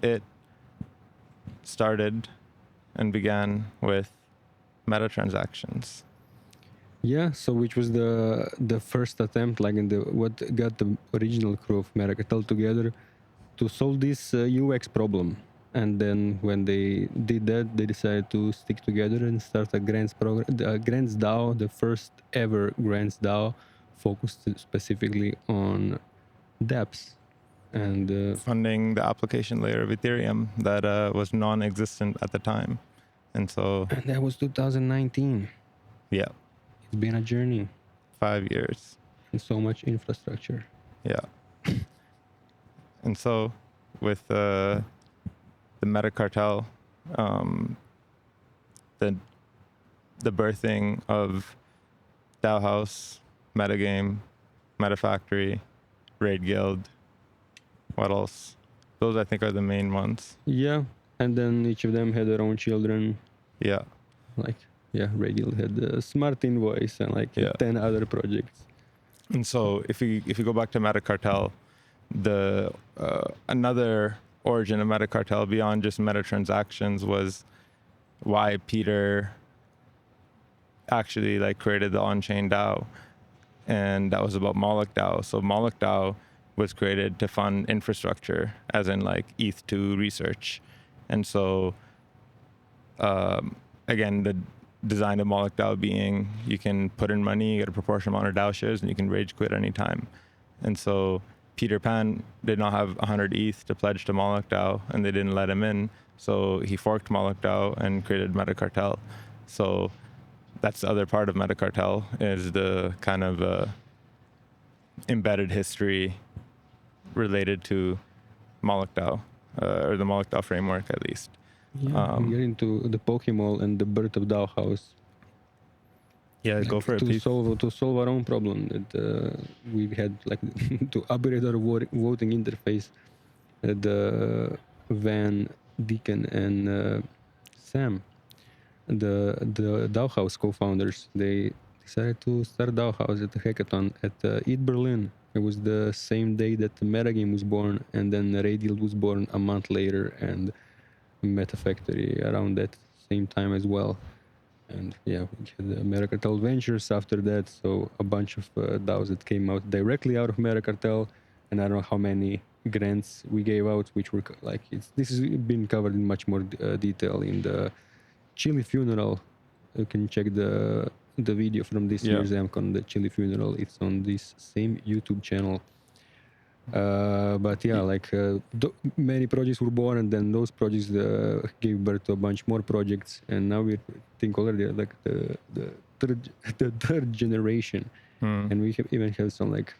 it started and began with meta transactions. Yeah, so which was the first attempt, like in the what got the original crew of MetaCartel together to solve this UX problem. And then when they did that, they decided to stick together and start a grants program, the grants DAO, the first ever grants DAO, focused specifically on dApps. And Funding the application layer of Ethereum that was non-existent at the time. And so, and that was 2019. yeah, It's been a journey 5 years. and so much infrastructure. Yeah. And so with the MetaCartel, the birthing of DAO House, Metagame, Metafactory, Raid Guild, what else? Those I think are the main ones. Yeah, and then each of them had their own children. Yeah. Like, yeah, Radial had the Smart Invoice and like 10 other projects. And so if you go back to MetaCartel, the another origin of MetaCartel beyond just meta transactions was why Peter actually like created the on-chain DAO, and that was about Moloch DAO. So Moloch DAO was created to fund infrastructure, as in like ETH2 research. And so again, the design of Moloch DAO being you can put in money, you get a proportional amount of DAO shares, and you can rage quit anytime. And so Peter Pan did not have 100 ETH to pledge to Moloch DAO, and they didn't let him in. So he forked Moloch DAO and created MetaCartel. So that's the other part of MetaCartel, is the kind of embedded history related to Moloch DAO, or the Moloch DAO framework at least. Yeah, we get into the Pokemon and the birth of DAO House. Yeah, like go for it, please. To solve our own problem that we had, like to upgrade our voting interface. The Van, Deacon, and Sam, the DAO House co-founders, they decided to start DAO House at the hackathon at ETH Berlin. It was the same day that the Metagame was born, and then Radial was born a month later, and Metafactory around that same time as well. And yeah, we had the MetaCartel Ventures after that, so a bunch of DAOs that came out directly out of MetaCartel, and I don't know how many grants we gave out, which were like, this has been covered in much more detail in the Chili Funeral. You can check the video from this year's MCon, the Chili Funeral. It's on this same YouTube channel. But yeah, like many projects were born, and then those projects gave birth to a bunch more projects, and now we think already like the third generation, and we even have some like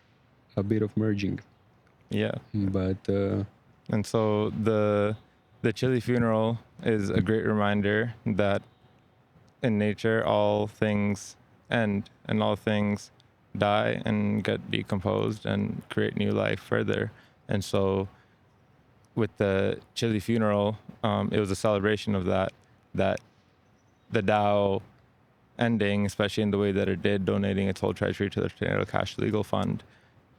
a bit of merging. Yeah. But and so the Chili Funeral is a great reminder that in nature all things end and all things die and get decomposed and create new life further. And so with the Chili Funeral, it was a celebration of that the DAO ending, especially in the way that it did, donating its whole treasury to the Tornado Cash Legal Fund,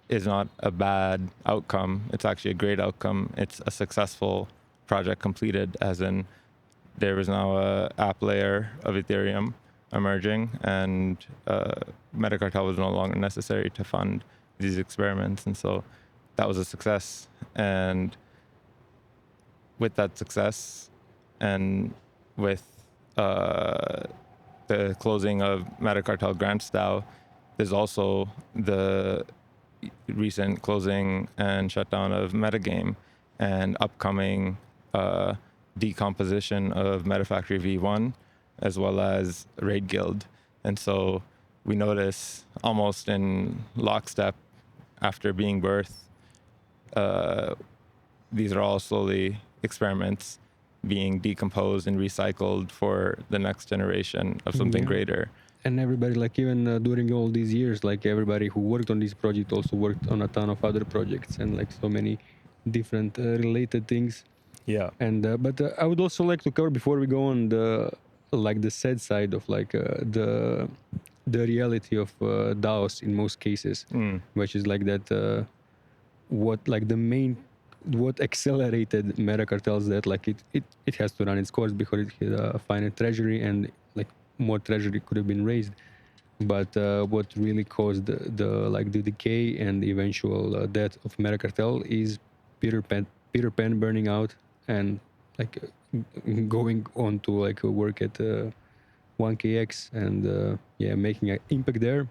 is not a bad outcome. It's actually a great outcome. It's a successful project completed, as in there is now a app layer of Ethereum emerging, and MetaCartel was no longer necessary to fund these experiments. And so that was a success. And with that success, and with the closing of MetaCartel Grants DAO, there's also the recent closing and shutdown of Metagame and upcoming decomposition of Metafactory V1, as well as Raid Guild. And so we notice almost in lockstep after being birthed, these are all slowly experiments being decomposed and recycled for the next generation of something greater. And everybody, like even during all these years, like everybody who worked on this project also worked on a ton of other projects and like so many different related things. Yeah. And but I would also like to cover, before we go on, the sad side of like the reality of DAOs in most cases, which is like that what like the main what accelerated MetaCartel's that like it has to run its course because it had a finite treasury and like more treasury could have been raised. But what really caused the decay and the eventual death of MetaCartel is Peter Pan burning out and like going on to like work at 1KX and making an impact there.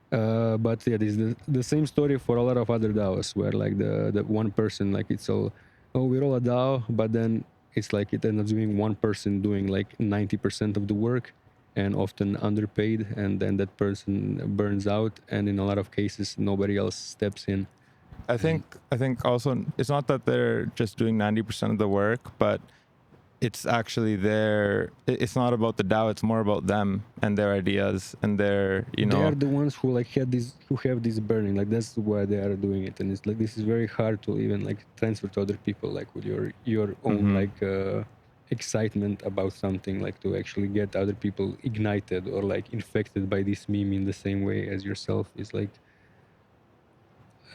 But yeah, this is the same story for a lot of other DAOs where like the one person, like it's all, oh, we're all a DAO, but then it's like it ends up being one person doing like 90% of the work and often underpaid, and then that person burns out, and in a lot of cases nobody else steps in. I think also it's not that they're just doing 90% of the work, but it's actually it's not about the DAO, it's more about them and their ideas and their, They are the ones who like have this burning, like that's why they are doing it, and it's like this is very hard to even like transfer to other people, like with your own like excitement about something, like to actually get other people ignited or like infected by this meme in the same way as yourself is like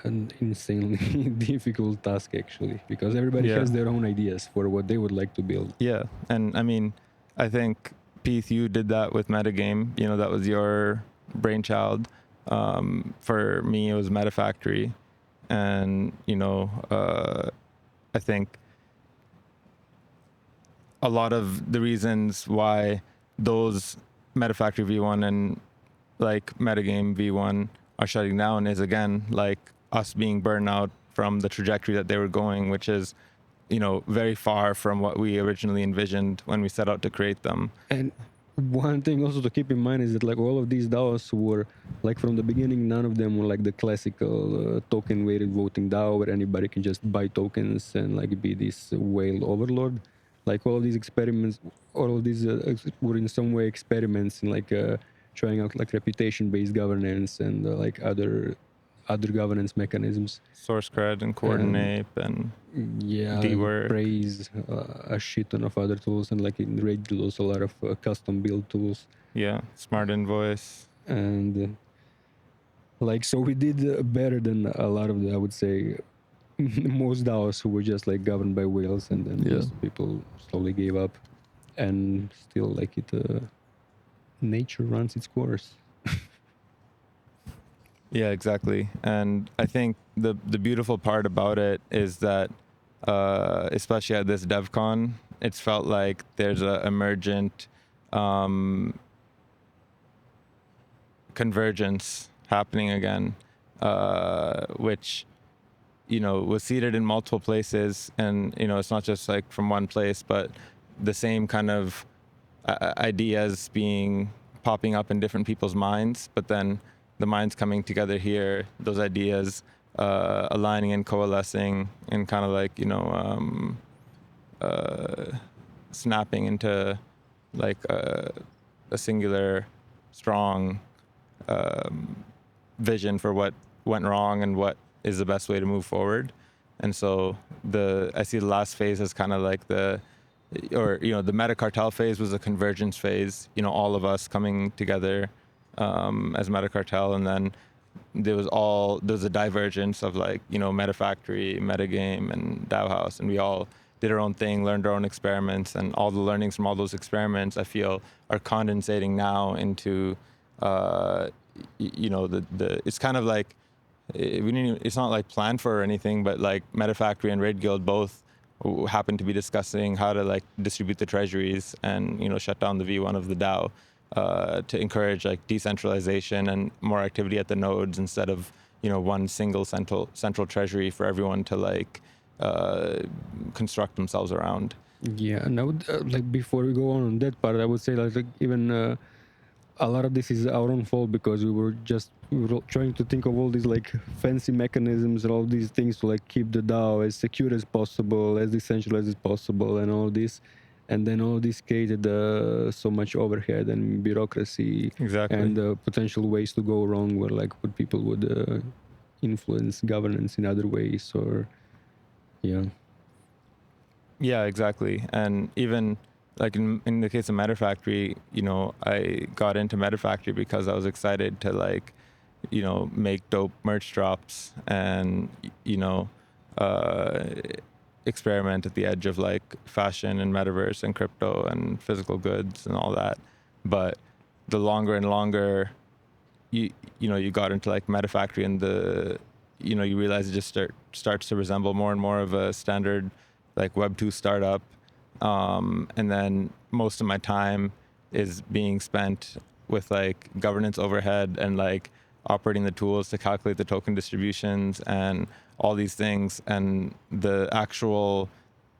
an insanely difficult task actually, because everybody has their own ideas for what they would like to build. Yeah, and I mean, I think Peth, you did that with Metagame. That was your brainchild. For me, it was MetaFactory, and I think a lot of the reasons why those MetaFactory V1 and like Metagame V1 are shutting down is again like us being burnout from the trajectory that they were going, which is very far from what we originally envisioned when we set out to create them. And one thing also to keep in mind is that like all of these DAOs were like from the beginning, none of them were like the classical token weighted voting DAO where anybody can just buy tokens and like be this whale overlord. Like all of these experiments, all of these were in some way experiments in like trying out like reputation based governance and like other governance mechanisms. Source cred and coordinate and D-work. Praise, a shit ton of other tools, and like in Radial also a lot of custom build tools. Yeah, smart invoice. And like so we did better than a lot of the, I would say, most DAOs who were just like governed by whales, and then just people slowly gave up, and still like nature runs its course. Yeah, exactly. And I think the beautiful part about it is that, especially at this Devcon, it's felt like there's a emergent convergence happening again, which was seeded in multiple places, and it's not just like from one place, but the same kind of ideas popping up in different people's minds, but then the minds coming together here, those ideas aligning and coalescing and kind of like, snapping into like a singular, strong vision for what went wrong and what is the best way to move forward. And so I see the last phase as kind of like the MetaCartel phase was a convergence phase, all of us coming together as MetaCartel, and then there was a divergence of like MetaFactory, Metagame, and DAO House, and we all did our own thing, learned our own experiments, and all the learnings from all those experiments I feel are condensating now into it's kind of like it's not like planned for or anything, but like MetaFactory and Raid Guild both happen to be discussing how to like distribute the treasuries and shut down the V1 of the DAO. To encourage like decentralization and more activity at the nodes instead of one single central treasury for everyone to like construct themselves around. Yeah, and I would like before we go on that part, I would say like even a lot of this is our own fault because we were trying to think of all these like fancy mechanisms and all these things to like keep the DAO as secure as possible, as decentralized as possible, and all this. And then all this created so much overhead and bureaucracy, and potential ways to go wrong, where like what people would influence governance in other ways, or yeah, exactly. And even like in the case of MetaFactory, I got into MetaFactory because I was excited to like make dope merch drops and uh, experiment at the edge of like fashion and metaverse and crypto and physical goods and all that. But the longer and longer you got into like MetaFactory and you realize it just starts to resemble more and more of a standard like Web2 startup. And then most of my time is being spent with like governance overhead and like operating the tools to calculate the token distributions and all these things. And the actual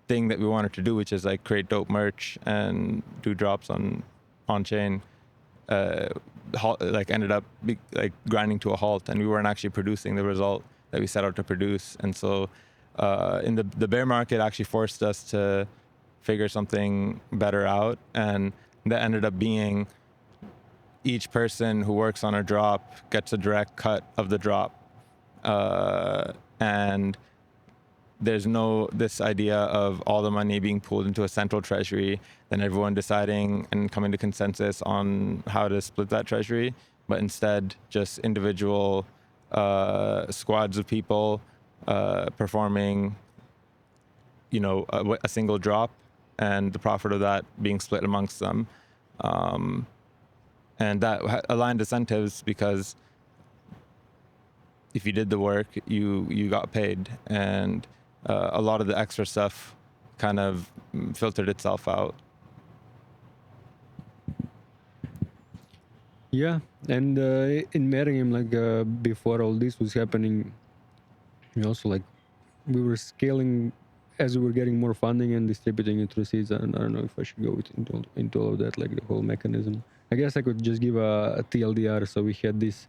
thing that we wanted to do, which is like create dope merch and do drops on chain, like ended up like grinding to a halt, and we weren't actually producing the result that we set out to produce. And so in the bear market actually forced us to figure something better out, and that ended up being each person who works on a drop gets a direct cut of the drop, and there's no this idea of all the money being pulled into a central treasury, then everyone deciding and coming to consensus on how to split that treasury, but instead just individual squads of people performing, a single drop, and the profit of that being split amongst them. And that aligned incentives, because if you did the work, you got paid, and a lot of the extra stuff kind of filtered itself out. Yeah, and in MetaCamp, like before all this was happening, we also like we were scaling as we were getting more funding and distributing it through seeds. And I don't know if I should go into all of that, like the whole mechanism. I guess I could just give a TLDR. So we had this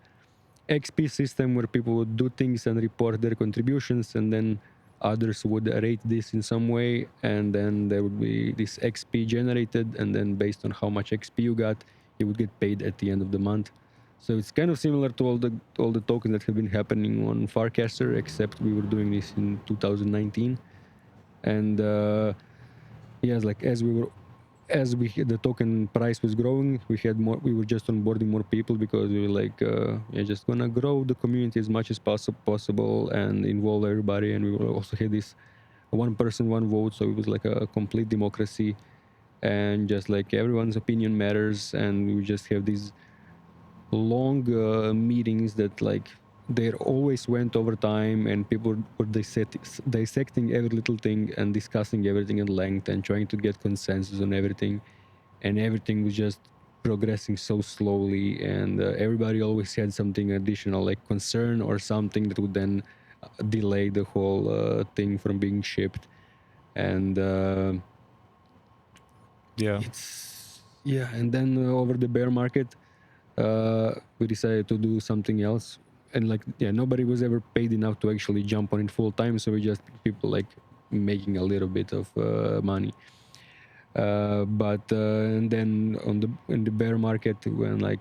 XP system where people would do things and report their contributions, and then others would rate this in some way, and then there would be this XP generated, and then based on how much XP you got, you would get paid at the end of the month. So it's kind of similar to all the tokens that have been happening on Farcastle, except we were doing this in 2019. And yes, like as the token price was growing, we were just onboarding more people, because we were like just gonna grow the community as much as possible and involve everybody. And we will also had this one person, one vote, so it was like a complete democracy, and just like everyone's opinion matters. And we just have these long meetings that like they always went over time, and people were dissecting every little thing and discussing everything at length and trying to get consensus on everything, and everything was just progressing so slowly. And everybody always had something additional, like concern or something that would then delay the whole thing from being shipped. And and then over the bear market, we decided to do something else. And like, nobody was ever paid enough to actually jump on it full time. So we just people like making a little bit of money. And then in the bear market, when like,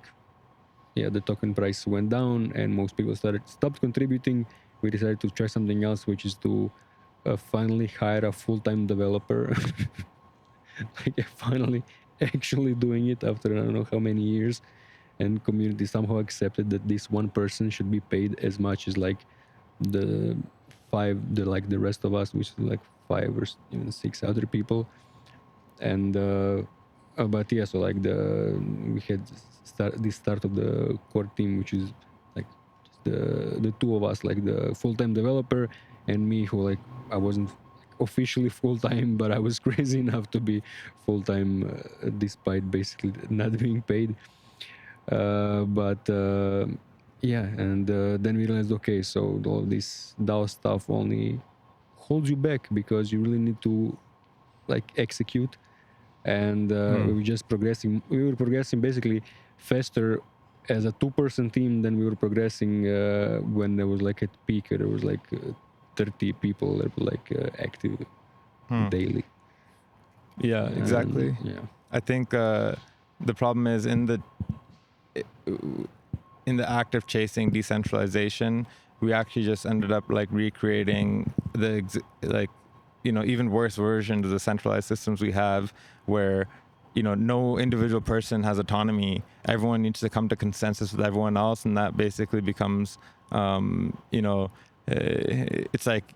the token price went down and most people stopped contributing, we decided to try something else, which is to finally hire a full-time developer. Like finally actually doing it after I don't know how many years. And community somehow accepted that this one person should be paid as much as like the rest of us, which is like 5 or even 6 other people. And but yeah, so like we had the start of the core team, which is like just the two of us, like the full-time developer and me, who like I wasn't officially full-time, but I was crazy enough to be full-time despite basically not being paid. And then we realized, okay, so all this DAO stuff only holds you back, because you really need to like execute. And we were progressing basically faster as a 2-person team than we were progressing when there was like at peak, there was like 30 people that were like active daily. Yeah, exactly. I think the problem is in the act of chasing decentralization, we actually just ended up like recreating even worse versions of the centralized systems we have, where no individual person has autonomy. Everyone needs to come to consensus with everyone else, and that basically becomes it's like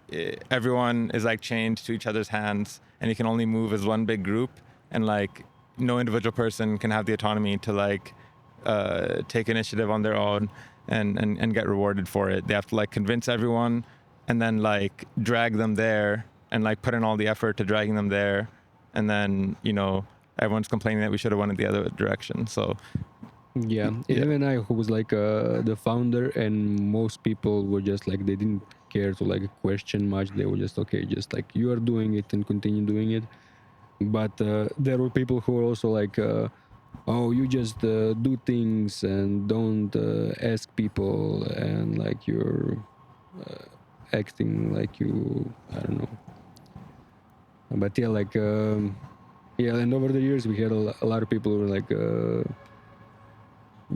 everyone is like chained to each other's hands, and you can only move as one big group, and like no individual person can have the autonomy to like take initiative on their own and get rewarded for it. They have to like convince everyone and then like drag them there and like put in all the effort to dragging them there, and then everyone's complaining that we should have went in the other direction. So Yeah, even I, who was like the founder, and most people were just like, they didn't care to like question much. They were just okay, just like you are doing it and continue doing it. But there were people who were also like, oh, you just do things and don't ask people, and like you're acting like you, I don't know. But yeah, like yeah, and over the years we had a lot of people who were like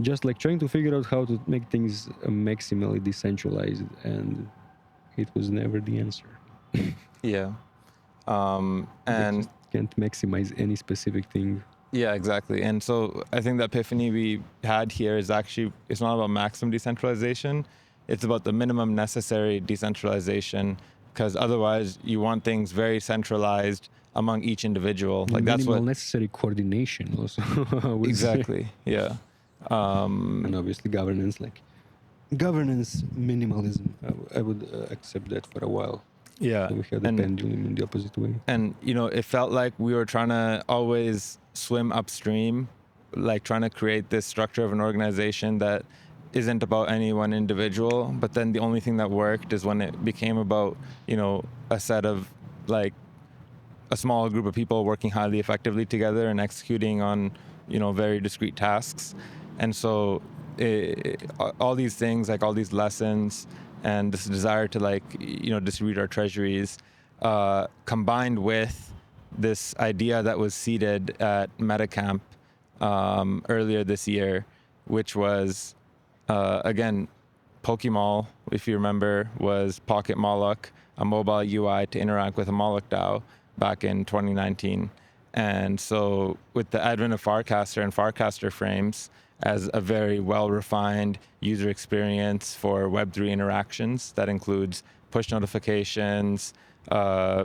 just like trying to figure out how to make things maximally decentralized, and it was never the answer. yeah, They and just can't maximize any specific thing. yeah, exactly. And so I think the epiphany we had here is actually, it's not about maximum decentralization. It's about the minimum necessary decentralization, because otherwise you want things very centralized among each individual. Like that's Minimal what necessary coordination also. I would say. exactly. Yeah. And obviously governance, like governance minimalism. I would accept that for a while. Yeah. So we had the And pendulum in the opposite way. And, it felt like we were trying to always swim upstream, like trying to create this structure of an organization that isn't about any one individual. But then the only thing that worked is when it became about, a set of like a small group of people working highly effectively together and executing on, very discrete tasks. And so all these things, like all these lessons and this desire to like, distribute our treasuries, combined with this idea that was seeded at MetaCamp earlier this year, which was, again, Pokemall, if you remember, was Pocket Moloch, a mobile UI to interact with a Moloch DAO back in 2019. And so with the advent of Farcaster and Farcaster frames as a very well-refined user experience for Web3 interactions that includes push notifications,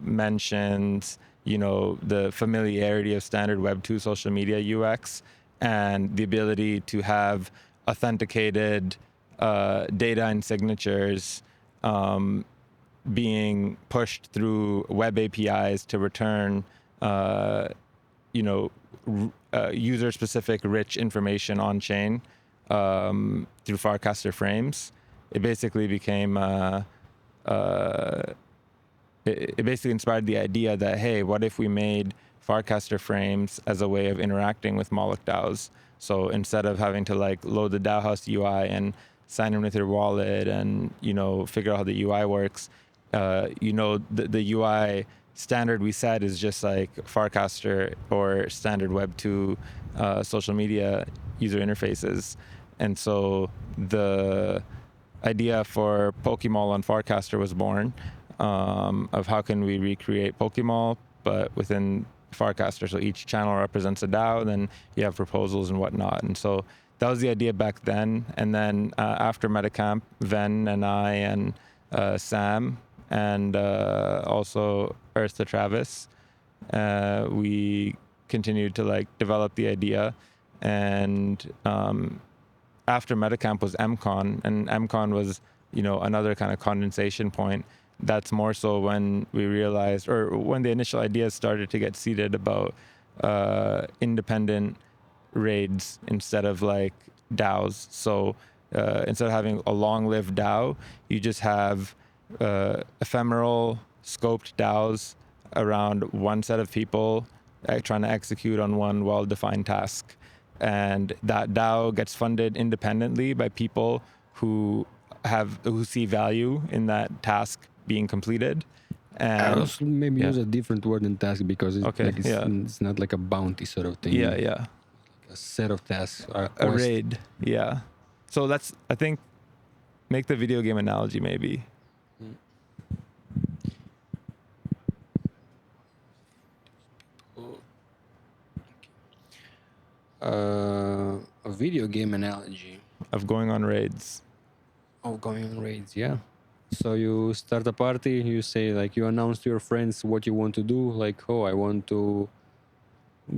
mentions, the familiarity of standard Web2 social media UX, and the ability to have authenticated data and signatures being pushed through web APIs to return, user-specific rich information on chain through Farcaster frames. It basically became it basically inspired the idea that, hey, what if we made Farcaster frames as a way of interacting with Moloch DAOs? So instead of having to like load the DAO host UI and sign in with your wallet and, figure out how the UI works, the UI standard we set is just like Farcaster or standard Web 2 social media user interfaces. And so the idea for Pokemall on Farcaster was born, of how can we recreate Pokemall, but within Farcaster. So each channel represents a DAO, then you have proposals and whatnot. And so that was the idea back then. And then after MetaCamp, Ven and I and Sam and also Eartha Travis, we continued to like develop the idea. And after MetaCamp was MCon, and MCon was, another kind of condensation point. That's more so when we realized, or when the initial ideas started to get seeded about independent raids instead of like DAOs. So instead of having a long-lived DAO, you just have ephemeral scoped DAOs around one set of people trying to execute on one well-defined task. And that DAO gets funded independently by people who see value in that task being completed. I And also maybe use a different word than task, because it's, Okay, like it's not like a bounty sort of thing. yeah. A set of tasks. Or A raid, yeah. So that's, I think, make the video game analogy maybe. A video game analogy Of going on raids. of going on raids. Yeah. So you start a party, you say like you announce to your friends what you want to do, like, oh, I want to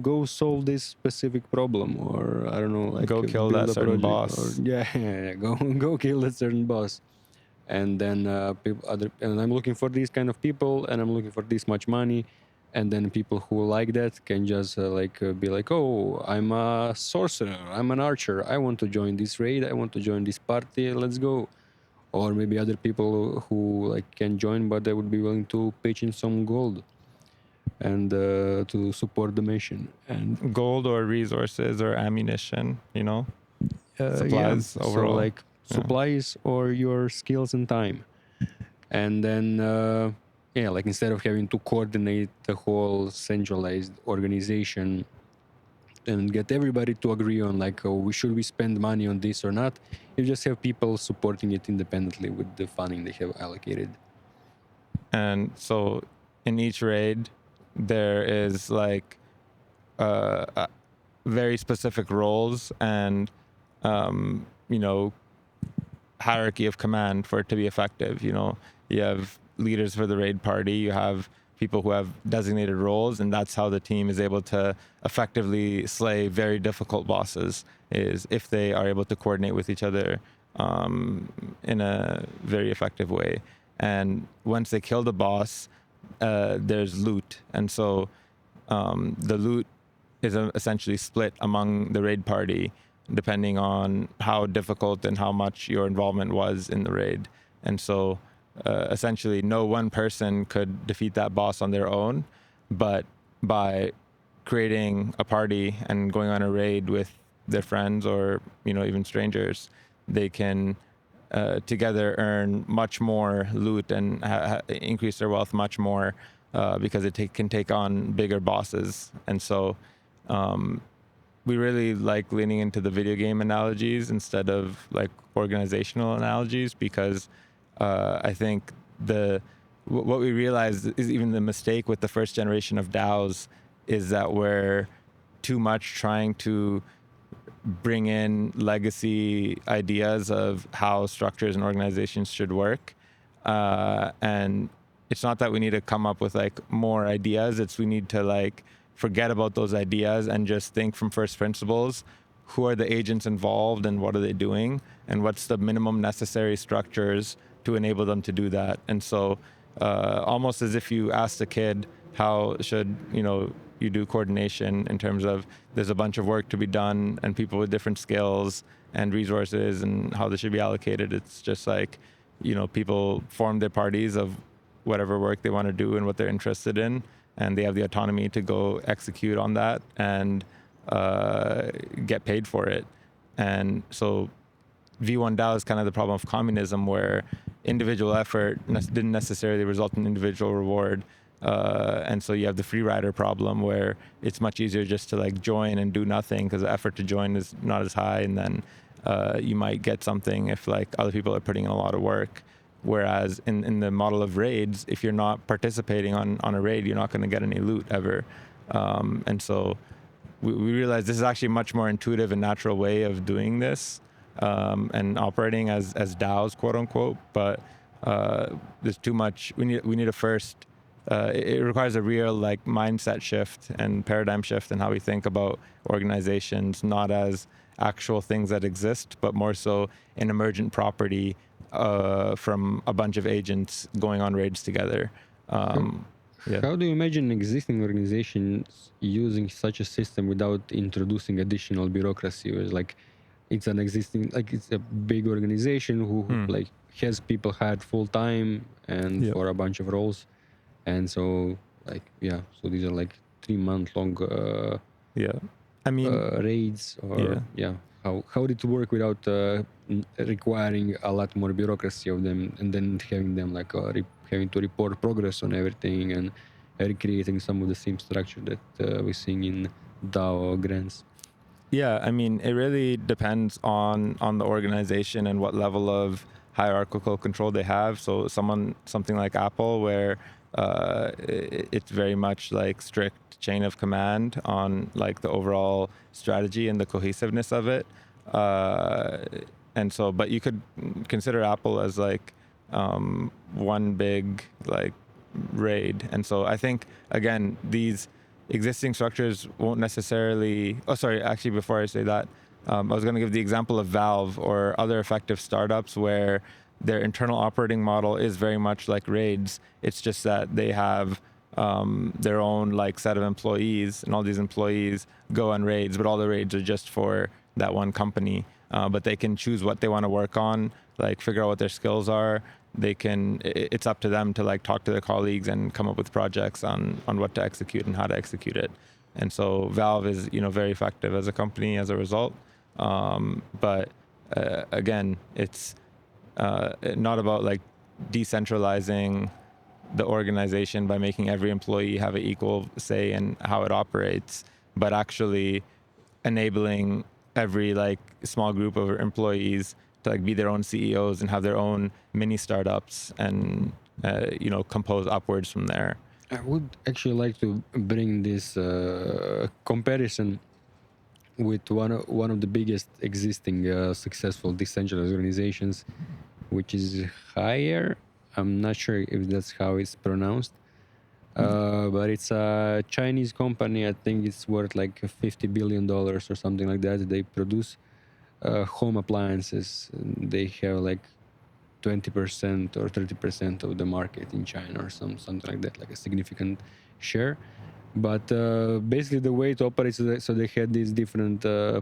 go solve this specific problem, or I don't know, like Go kill build that a certain project, or boss. go kill that certain boss. And then and I'm looking for these kind of people, and I'm looking for this much money. And then people who like that can just be like, oh, I'm a sorcerer, I'm an archer, I want to join this raid, I want to join this party, let's go. Or maybe other people who like can join, but they would be willing to pitch in some gold and to support the mission. And Gold or resources or ammunition, yeah, supplies so overall. like Yeah. supplies or your skills and time. And then yeah, like instead of having to coordinate the whole centralized organization and get everybody to agree on like, oh, should we spend money on this or not, you just have people supporting it independently with the funding they have allocated. And so in each raid, there is like very specific roles and, hierarchy of command for it to be effective. You have leaders for the raid party, you have people who have designated roles, and that's how the team is able to effectively slay very difficult bosses, is if they are able to coordinate with each other in a very effective way. And once they kill the boss, there's loot. And so the loot is essentially split among the raid party, depending on how difficult and how much your involvement was in the raid. And so essentially no one person could defeat that boss on their own, but by creating a party and going on a raid with their friends or even strangers, they can together earn much more loot and increase their wealth much more because it can take on bigger bosses. And so we really like leaning into the video game analogies instead of like organizational analogies, because I think what we realized is even the mistake with the first generation of DAOs is that we're too much trying to bring in legacy ideas of how structures and organizations should work. And it's not that we need to come up with like more ideas. It's we need to like forget about those ideas and just think from first principles. Who are the agents involved and what are they doing? And what's the minimum necessary structures to enable them to do that? And so almost as if you asked a kid, how should, you do coordination in terms of there's a bunch of work to be done and people with different skills and resources and how they should be allocated. It's just like, people form their parties of whatever work they want to do and what they're interested in, and they have the autonomy to go execute on that and get paid for it. And so V1 DAO is kind of the problem of communism, where individual effort didn't necessarily result in individual reward. And so you have the free rider problem, where it's much easier just to like join and do nothing because the effort to join is not as high, and then you might get something if like other people are putting in a lot of work. Whereas in the model of raids, if you're not participating on a raid, you're not going to get any loot ever. And so we realized this is actually a much more intuitive and natural way of doing this and operating as DAOs, quote unquote. But there's too much. We need to first. It requires a real like mindset shift and paradigm shift in how we think about organizations, not as actual things that exist, but more so an emergent property from a bunch of agents going on raids together. Yeah. How do you imagine existing organizations using such a system without introducing additional bureaucracy? Or like it's an existing, like it's a big organization who like has people hired full time and for a bunch of roles, and so like so these are like 3-month long I mean, raids, or how did it work without requiring a lot more bureaucracy of them, and then having them like having to report progress on everything and recreating some of the same structure that we're seeing in DAO grants? Yeah, I mean, it really depends on the organization and what level of hierarchical control they have. So something like Apple, where it's very much like strict chain of command on like the overall strategy and the cohesiveness of it. And so, but you could consider Apple as like one big like raid. And so I think again these existing structures won't necessarily. Oh, sorry. Actually, before I say that, I was going to give the example of Valve or other effective startups where their internal operating model is very much like raids. It's just that they have their own like set of employees, and all these employees go on raids, but all the raids are just for that one company. But they can choose what they want to work on, like figure out what their skills are. They can. It's up to them to like talk to their colleagues and come up with projects on what to execute and how to execute it. And so Valve is very effective as a company as a result. But again, it's not about like decentralizing the organization by making every employee have an equal say in how it operates, but actually enabling every like small group of employees to like be their own CEOs and have their own mini startups and compose upwards from there. I would actually like to bring this comparison with one of the biggest existing successful decentralized organizations, which is Hire. I'm not sure if that's how it's pronounced, but it's a Chinese company. I think it's worth like $50 billion or something like that. They produce home appliances. They have like 20% or 30% of the market in China or something like that, like a significant share. But basically the way it operates, so they had these different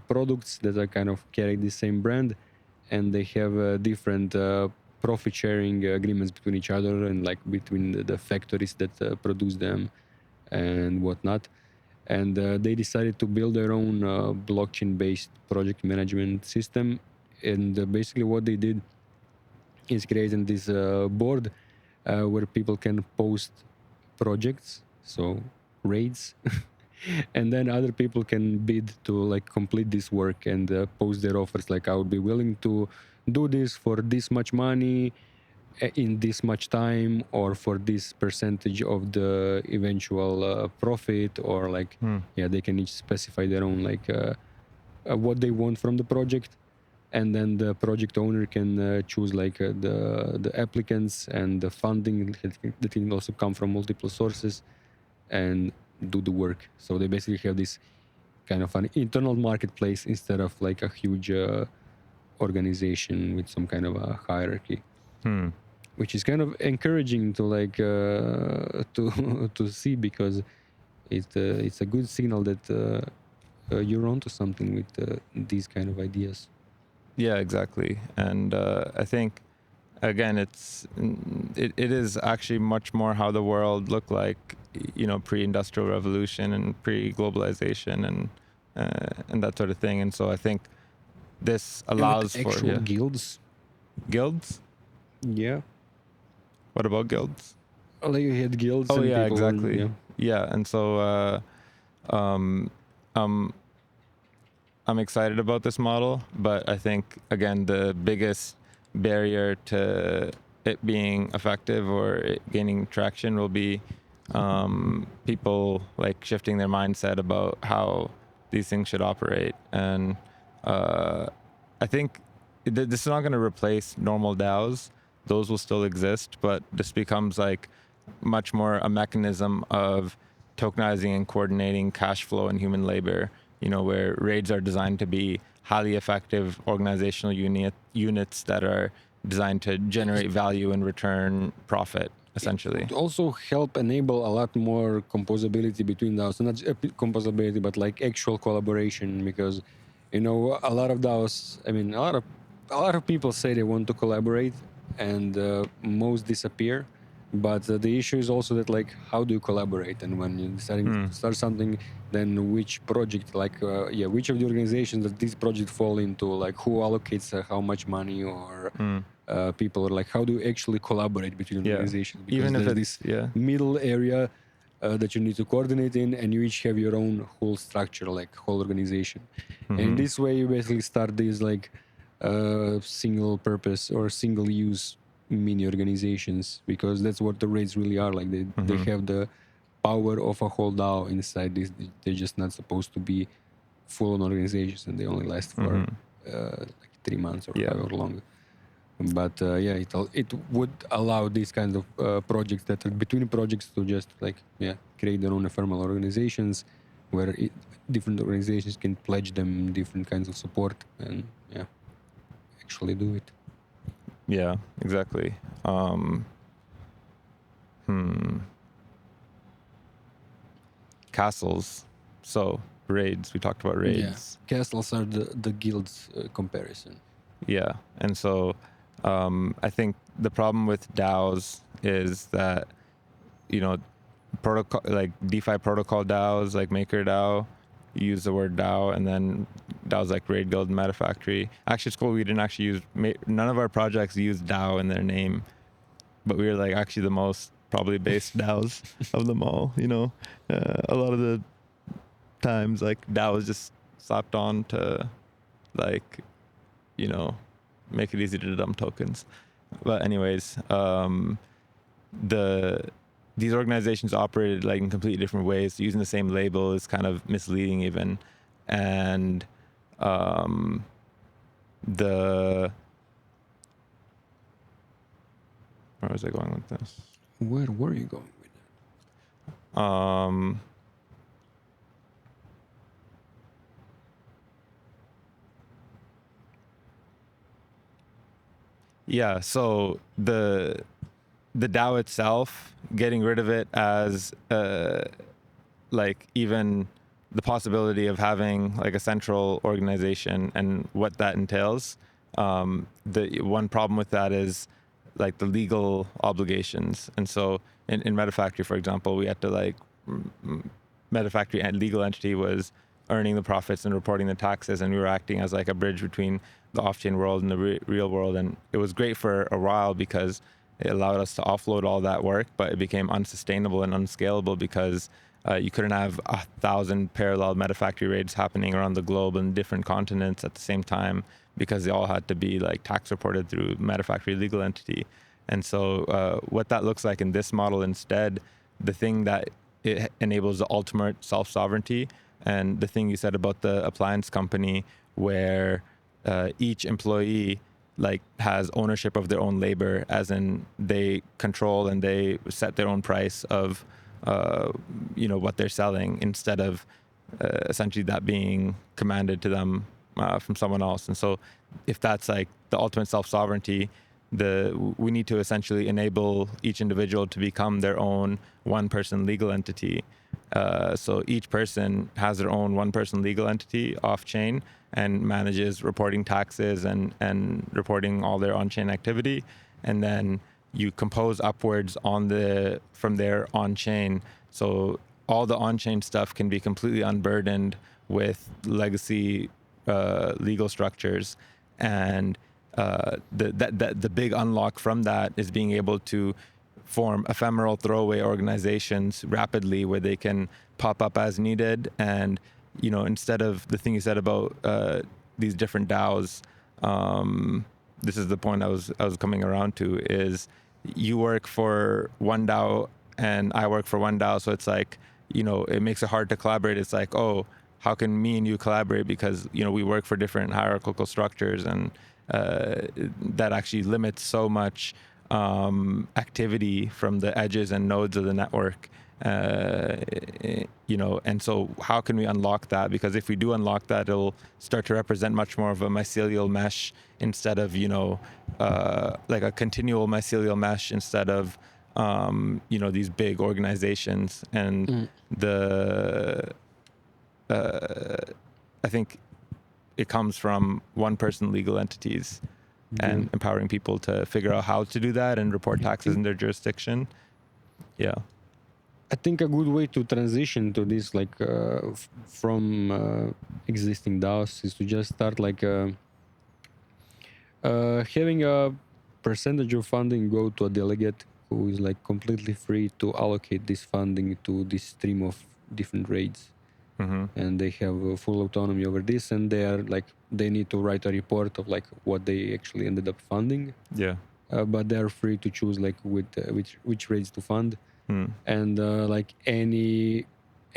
products that are kind of carrying the same brand, and they have different profit sharing agreements between each other and like between the factories that produce them and whatnot. And they decided to build their own blockchain-based project management system. And basically what they did is creating this board where people can post projects, so raids, and then other people can bid to like complete this work and post their offers, like I would be willing to do this for this much money in this much time, or for this percentage of the eventual profit, or like they can each specify their own like what they want from the project. And then the project owner can choose like the applicants and the funding that can also come from multiple sources and do the work. So they basically have this kind of an internal marketplace instead of like a huge organization with some kind of a hierarchy, which is kind of encouraging to like to see, because it's a good signal that you're onto something with these kind of ideas. Yeah, exactly. And I think, again, it is actually much more how the world looked like, pre-industrial revolution and pre-globalization and that sort of thing. And so I think this allows for actual guilds. Guilds? Yeah. What about guilds? Like you had guilds. Oh and yeah, people exactly. Yeah, and so I'm excited about this model, but I think again the biggest barrier to it being effective or it gaining traction will be people like shifting their mindset about how these things should operate. And I think this is not going to replace normal DAOs. Those will still exist, but this becomes like much more a mechanism of tokenizing and coordinating cash flow and human labor, where raids are designed to be highly effective organizational units that are designed to generate value and return profit, essentially. It also help enable a lot more composability between DAOs. So not composability, but like actual collaboration, because a lot of DAOs, I mean, a lot of people say they want to collaborate, and most disappear. But the issue is also that, like, how do you collaborate? And when you're deciding to start something, then which project, which of the organizations that this project fall into, like, who allocates how much money or people, or like, how do you actually collaborate between organizations? Because even if there's it's this middle area that you need to coordinate in, and you each have your own whole structure, like whole organization. And in this way, you basically start these like single purpose or single use mini organizations, because that's what the raids really are. Like they have the power of a whole DAO inside this. They're just not supposed to be full-on organizations, and they only last for like 3 months or however long. But it would allow these kinds of projects that are between projects to just create their own ephemeral organizations where different organizations can pledge them different kinds of support and actually do it. Yeah, exactly. Castles. So raids. We talked about raids. Castles are the guilds comparison. Yeah, and so I think the problem with DAOs is that protocol like DeFi protocol DAOs like MakerDAO use the word DAO, and then DAOs like Raid Guild and MetaFactory. Actually, it's cool. We didn't actually use none of our projects use DAO in their name, but we were like actually the most probably based DAOs of them all. A lot of the times like DAO is just slapped on to make it easy to dump tokens. But anyways, these organizations operated like in completely different ways. Using the same label is kind of misleading even. And where was I going with this? Where were you going with that? Yeah, so the DAO itself, getting rid of it as even the possibility of having like a central organization and what that entails. The one problem with that is like the legal obligations. And so in MetaFactory, for example, we had to MetaFactory and legal entity was earning the profits and reporting the taxes, and we were acting as like a bridge between the off-chain world and the real world. And it was great for a while because it allowed us to offload all that work, but it became unsustainable and unscalable because you couldn't have 1,000 parallel MetaFactory raids happening around the globe in different continents at the same time, because they all had to be like tax reported through MetaFactory legal entity. And so what that looks like in this model instead, the thing that it enables the ultimate self-sovereignty, and the thing you said about the appliance company where each employee has ownership of their own labor, as in they control and they set their own price of what they're selling, instead of essentially that being commanded to them from someone else. And so if that's like the ultimate self-sovereignty, we need to essentially enable each individual to become their own one-person legal entity. So each person has their own one-person legal entity off-chain and manages reporting taxes and reporting all their on-chain activity. And then you compose upwards from there on-chain. So all the on-chain stuff can be completely unburdened with legacy legal structures. And the big unlock from that is being able to form ephemeral throwaway organizations rapidly, where they can pop up as needed. And instead of the thing you said about these different DAOs, this is the point I was coming around to, is you work for one DAO and I work for one DAO, so it's like, it makes it hard to collaborate. It's like, oh, how can me and you collaborate, because we work for different hierarchical structures, and that actually limits so much activity from the edges and nodes of the network. And so how can we unlock that? Because if we do unlock that, it'll start to represent much more of a mycelial mesh instead of, like a continual mycelial mesh instead of, these big organizations. And I think it comes from one-person legal entities and empowering people to figure out how to do that and report taxes in their jurisdiction. Yeah. I think a good way to transition to this, from existing DAOs, is to just start having a percentage of funding go to a delegate who is completely free to allocate this funding to this stream of different raids. And they have full autonomy over this, and they need to write a report of what they actually ended up funding. Yeah. But they're free to choose which raids to fund. And any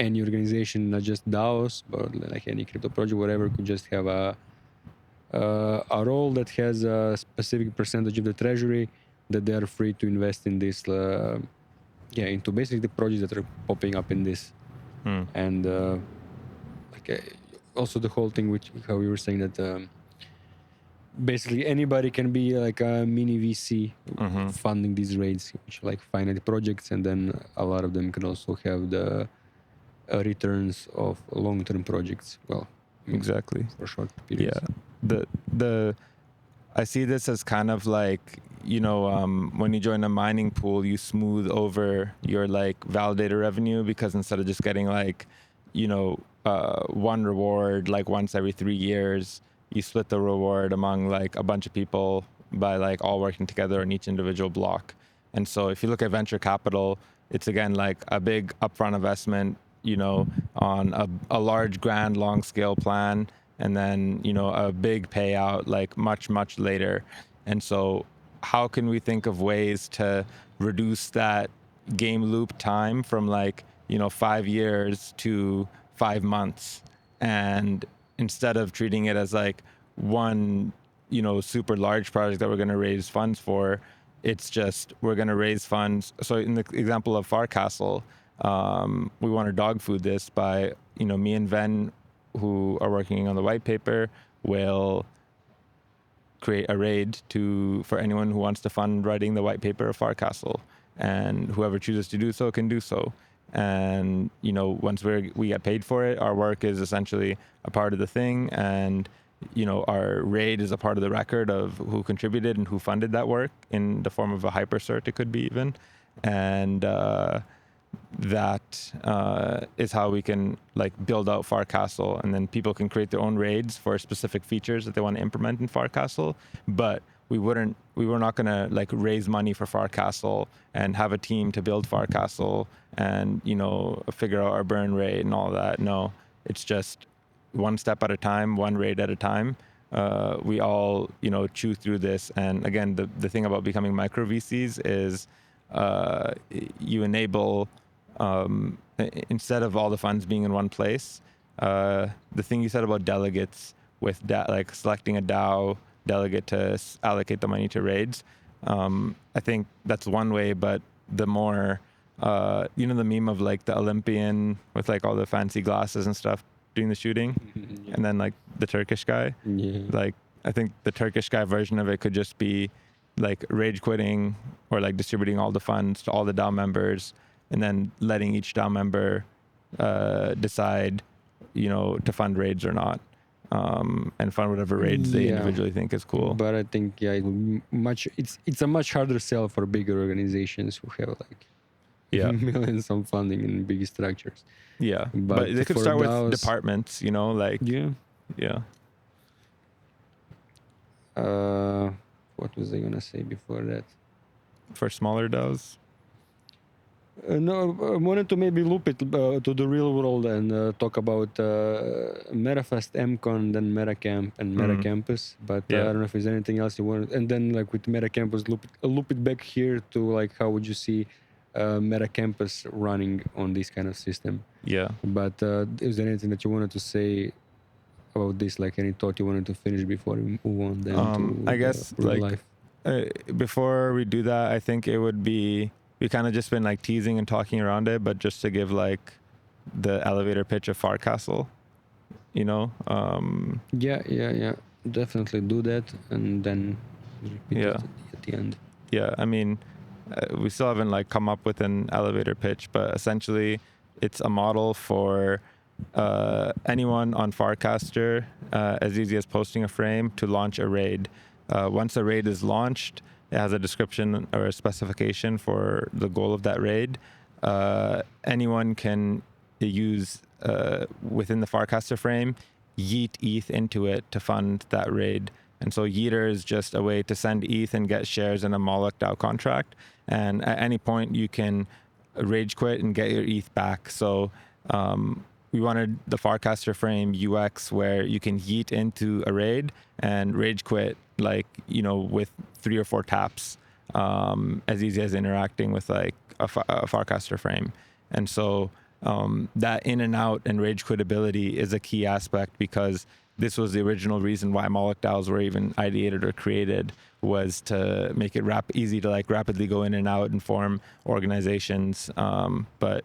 organization, not just DAOs, but any crypto project, whatever, could just have a role that has a specific percentage of the treasury that they are free to invest in this, into basically the projects that are popping up in this. And also the whole thing, which how you were saying that basically anybody can be like a mini VC funding these raids, which are like finite projects, and then a lot of them can also have the returns of long-term projects. Well, Exactly. for short periods. Yeah. I see this as kind of like, when you join a mining pool, you smooth over your like validator revenue, because instead of just getting like, one reward like once every 3 years, you split the reward among like a bunch of people by like all working together on each individual block. And so if you look at venture capital, it's again like a big upfront investment, on a large, grand, long scale plan, and then, a big payout like much, much later. And so how can we think of ways to reduce that game loop time from like, 5 years to 5 months? And instead of treating it as like one, super large project that we're going to raise funds for, it's just, we're going to raise funds. So in the example of Farcastle, we want to dog food this by, me and Ven, who are working on the white paper, will create a raid for anyone who wants to fund writing the white paper of Farcastle, and whoever chooses to do so can do so. And once we get paid for it, our work is essentially a part of the thing, and our raid is a part of the record of who contributed and who funded that work in the form of a hypercert, it could be even. And that is how we can like build out Farcastle, and then people can create their own raids for specific features that they want to implement in Farcastle. But we were not going to like raise money for Farcastle and have a team to build Farcastle and figure out our burn rate and all that. No, it's just one step at a time, one raid at a time. We all chew through this. And again, the thing about becoming micro VCs is you enable, instead of all the funds being in one place, the thing you said about delegates with like selecting a DAO delegate to allocate the money to raids, I think that's one way. But the more, the meme of like the Olympian with like all the fancy glasses and stuff doing the shooting, Yeah. and then like the Turkish guy, like I think the Turkish guy version of it could just be like rage quitting or like distributing all the funds to all the DAO members, and then letting each DAO member decide, to fund raids or not, and fund whatever raids they individually think is cool. But I think it would it's a much harder sell for bigger organizations who have like millions of funding in big structures. Yeah, but they could start DAOs, with departments, like what was I gonna say before that? For smaller DAOs. No, I wanted to maybe loop it to the real world and talk about MetaFest, MCon, then MetaCamp and MetaCampus. But I don't know if there's anything else you want. And then like with MetaCampus, loop it back here to like how would you see MetaCampus running on this kind of system? Yeah. But is there anything that you wanted to say about this? Like any thought you wanted to finish before we move on? Then to I guess real like life? Before we do that, I think it would be. We kind of just been like teasing and talking around it, but just to give like the elevator pitch of Farcastle, Yeah. Definitely do that, and then repeat it at the end. Yeah, I mean, we still haven't like come up with an elevator pitch, but essentially, it's a model for anyone on Farcaster, as easy as posting a frame to launch a raid. Once a raid is launched, it has a description or a specification for the goal of that raid. Anyone can use, within the Farcaster frame, yeet ETH into it to fund that raid. And so Yeeter is just a way to send ETH and get shares in a Moloch DAO contract. And at any point, you can rage quit and get your ETH back. So we wanted the Farcaster frame UX where you can yeet into a raid and rage quit, like, with 3 or 4 taps, as easy as interacting with like a Farcaster frame. And so that in and out and rage quit ability is a key aspect, because this was the original reason why Moloch DAOs were even ideated or created, was to make it easy to like rapidly go in and out and form organizations. But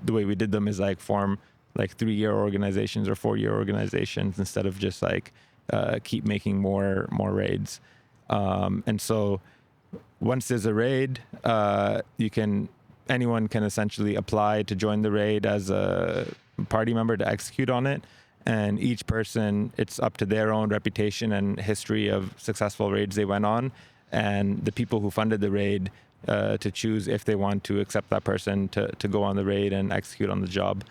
the way we did them is like form like 3-year organizations or 4-year organizations instead of just like keep making more raids. And so once there's a raid, anyone can essentially apply to join the raid as a party member to execute on it. And each person, it's up to their own reputation and history of successful raids they went on, and the people who funded the raid to choose if they want to accept that person to go on the raid and execute on the job.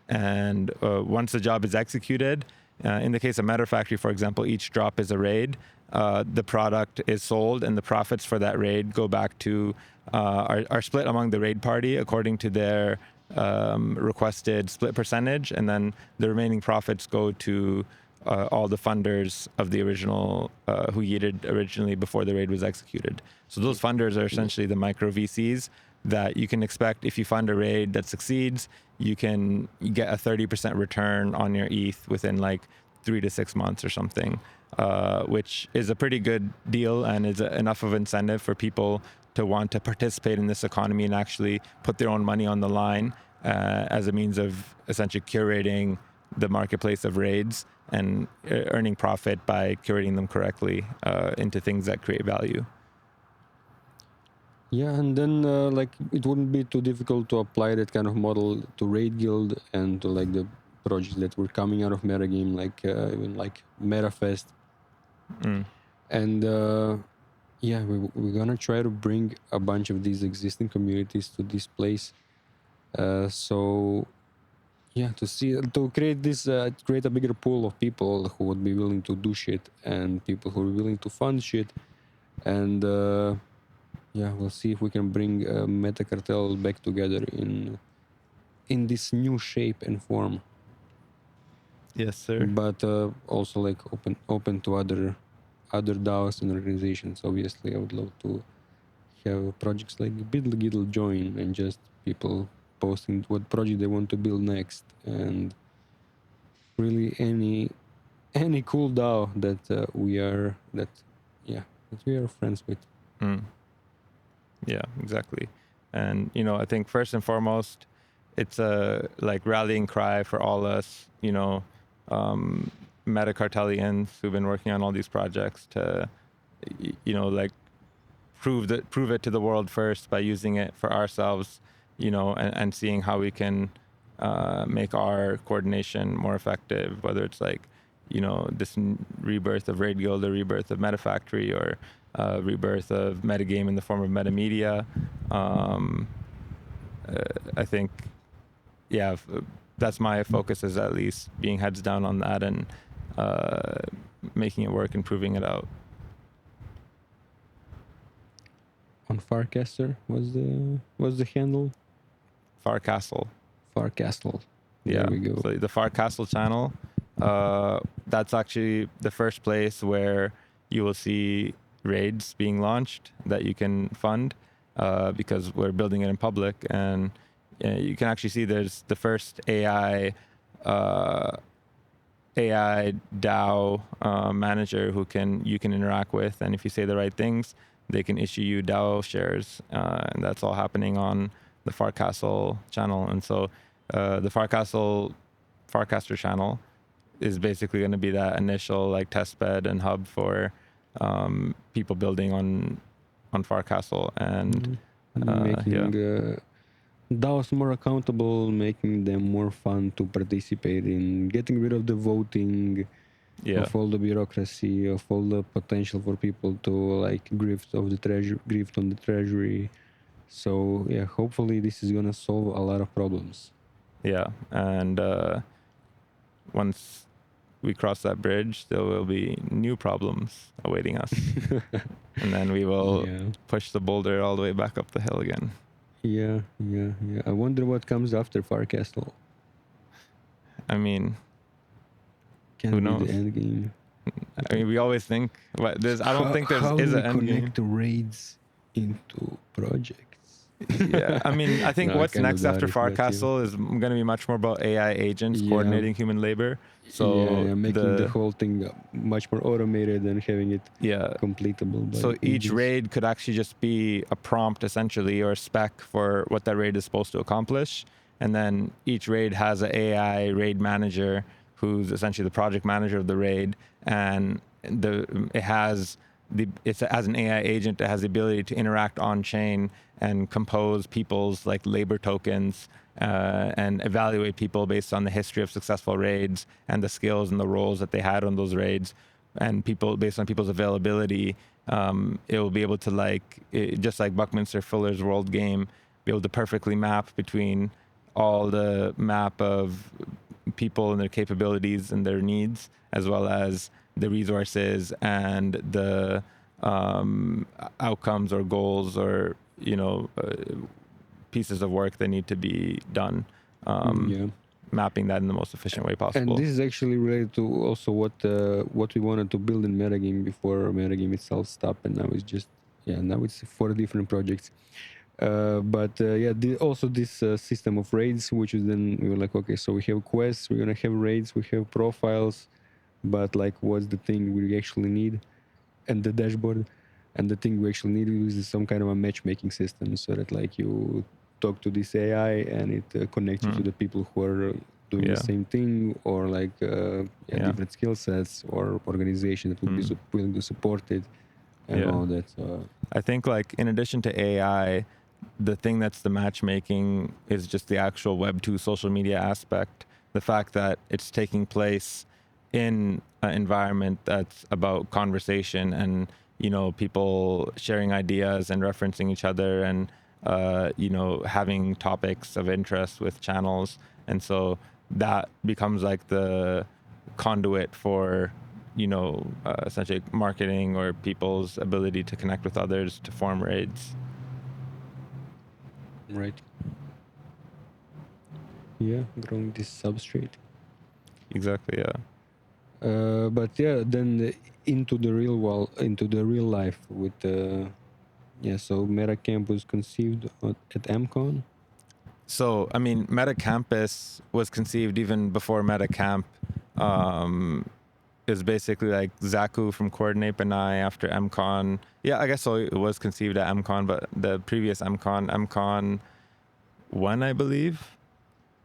And once the job is executed, in the case of MetaFactory, for example, each drop is a raid. The product is sold, and the profits for that raid go back to are split among the raid party according to their requested split percentage, and then the remaining profits go to all the funders of the original who yeeted originally before the raid was executed. So those funders are essentially the micro VCs that you can expect. If you fund a raid that succeeds, you can get a 30% return on your ETH within like 3 to 6 months or something, which is a pretty good deal and is enough of incentive for people to want to participate in this economy and actually put their own money on the line as a means of essentially curating the marketplace of raids and earning profit by curating them correctly into things that create value. Yeah, and then like it wouldn't be too difficult to apply that kind of model to Raid Guild and to like the projects that were coming out of Metagame, like even like MetaFest. And yeah, we're gonna try to bring a bunch of these existing communities to this place. So yeah, to create a bigger pool of people who would be willing to do shit and people who are willing to fund shit. And yeah, we'll see if we can bring MetaCartel back together in this new shape and form. Yes, sir. But also like open to other DAOs and organizations. Obviously, I would love to have projects like Biddle join and just people posting what project they want to build next, and really any cool DAO that we are friends with. Yeah, exactly. And I think first and foremost, it's a like rallying cry for all us, MetaCartelians who've been working on all these projects to, like prove it to the world first by using it for ourselves, and seeing how we can make our coordination more effective, whether it's like, this rebirth of Raid Guild or rebirth of MetaFactory or rebirth of Metagame in the form of MetaMedia. I think, yeah, that's my focus, is at least being heads down on that and making it work and proving it out. On Farcastle was the handle? Farcastle. There we go. So the Farcastle channel, that's actually the first place where you will see raids being launched that you can fund, because we're building it in public, and you can actually see there's the first AI DAO manager who you can interact with, and if you say the right things, they can issue you DAO shares, and that's all happening on the Farcastle channel. And so the Farcaster channel is basically going to be that initial like test bed and hub for people building on Farcastle and making DAOs more accountable, making them more fun to participate in, getting rid of the voting, of all the bureaucracy, of all the potential for people to like grift on the treasury. So yeah, hopefully this is gonna solve a lot of problems. Yeah, and once we cross that bridge, there will be new problems awaiting us. And then we will push the boulder all the way back up the hill again. Yeah. I wonder what comes after Farcastle. I mean, Can who be knows? The end game. I mean, we always think, I don't think there is an end game. How do we connect the raids into projects? Yeah, I mean, I think No, I what's kind of next after doubt it, but yeah. Farcastle is going to be much more about AI agents Yeah, coordinating human labor. yeah, So yeah, making the whole thing much more automated and having it yeah, completable by so each agents. raid could actually just be a prompt essentially or a spec for what that raid is supposed to accomplish. And then each raid has an AI raid manager who's essentially the project manager of the raid. And it's as an AI agent, it has the ability to interact on chain and compose people's like labor tokens and evaluate people based on the history of successful raids and the skills and the roles that they had on those raids, and people based on people's availability. It will be able to just like Buckminster Fuller's world game, be able to perfectly map between all the map of people and their capabilities and their needs, as well as the resources and the outcomes or goals or pieces of work that need to be done. Yeah. Mapping that in the most efficient way possible. And this is actually related to also what we wanted to build in MetaGame before MetaGame itself stopped, and now it's just now it's 4 different projects. Also this system of raids, which is then we were like, okay, so we have quests, we're gonna have raids, we have profiles, but like what's the thing we actually need, and the dashboard, and the thing we actually need is some kind of a matchmaking system, so that like you talk to this AI and it connects you to the people who are doing the same thing, or like different skill sets or organization that would be willing to support it and all that. I think like in addition to AI, the thing that's the matchmaking is just the actual Web 2 social media aspect. The fact that it's taking place in an environment that's about conversation and, people sharing ideas and referencing each other and, having topics of interest with channels. And so that becomes like the conduit for, essentially marketing or people's ability to connect with others to form raids. Right. Yeah, growing this substrate. Exactly. Yeah. Then into the real life with so MetaCamp was conceived at MCon. So I mean, MetaCampus was conceived even before MetaCamp. Is basically like Zaku from Coordinape and I after MCon. Yeah, I guess so. It was conceived at MCon, but the previous MCon 1, I believe,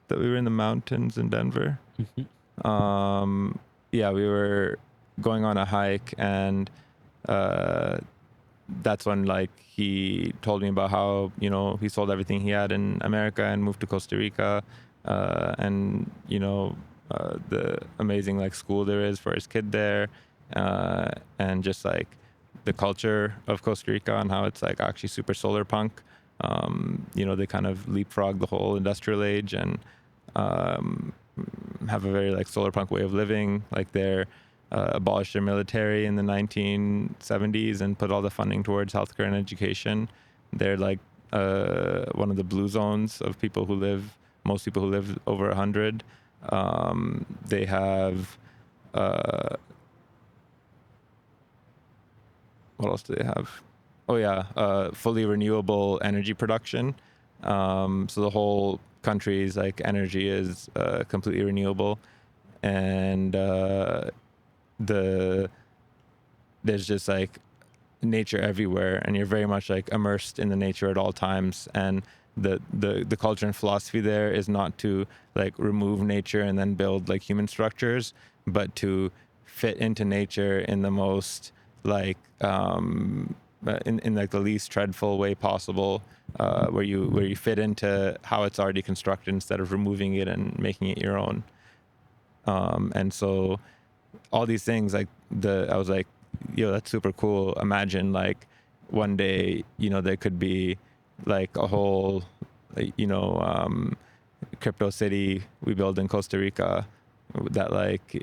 that we were in the mountains in Denver. Mm-hmm. We were going on a hike, and that's when like he told me about how he sold everything he had in America and moved to Costa Rica, and the amazing like school there is for his kid there, and just like the culture of Costa Rica and how it's like actually super solar punk. They kind of leapfrog the whole industrial age and have a very like solar punk way of living. Like they're abolished their military in the 1970s and put all the funding towards healthcare and education. They're like one of the blue zones of most people who live over 100. They have what else do they have? Fully renewable energy production. So the whole country's like energy is completely renewable, and there's just like nature everywhere, and you're very much like immersed in the nature at all times. And the culture and philosophy there is not to like remove nature and then build like human structures, but to fit into nature in the most like in like the least dreadful way possible, where you fit into how it's already constructed instead of removing it and making it your own. And so all these things like I was like, yo, that's super cool. Imagine like one day, there could be like a whole, crypto city we build in Costa Rica that like,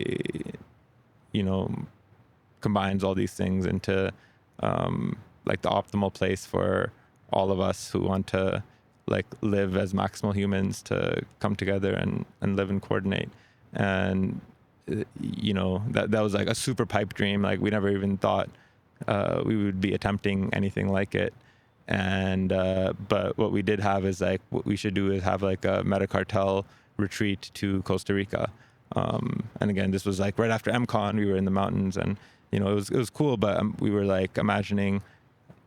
combines all these things into like the optimal place for all of us who want to like live as maximal humans to come together and live and coordinate. And that was like a super pipe dream. Like we never even thought we would be attempting anything like it. And but what we did have is like, what we should do is have like a MetaCartel retreat to Costa Rica. And again, this was like right after MCon. We were in the mountains, and it was cool. But we were like imagining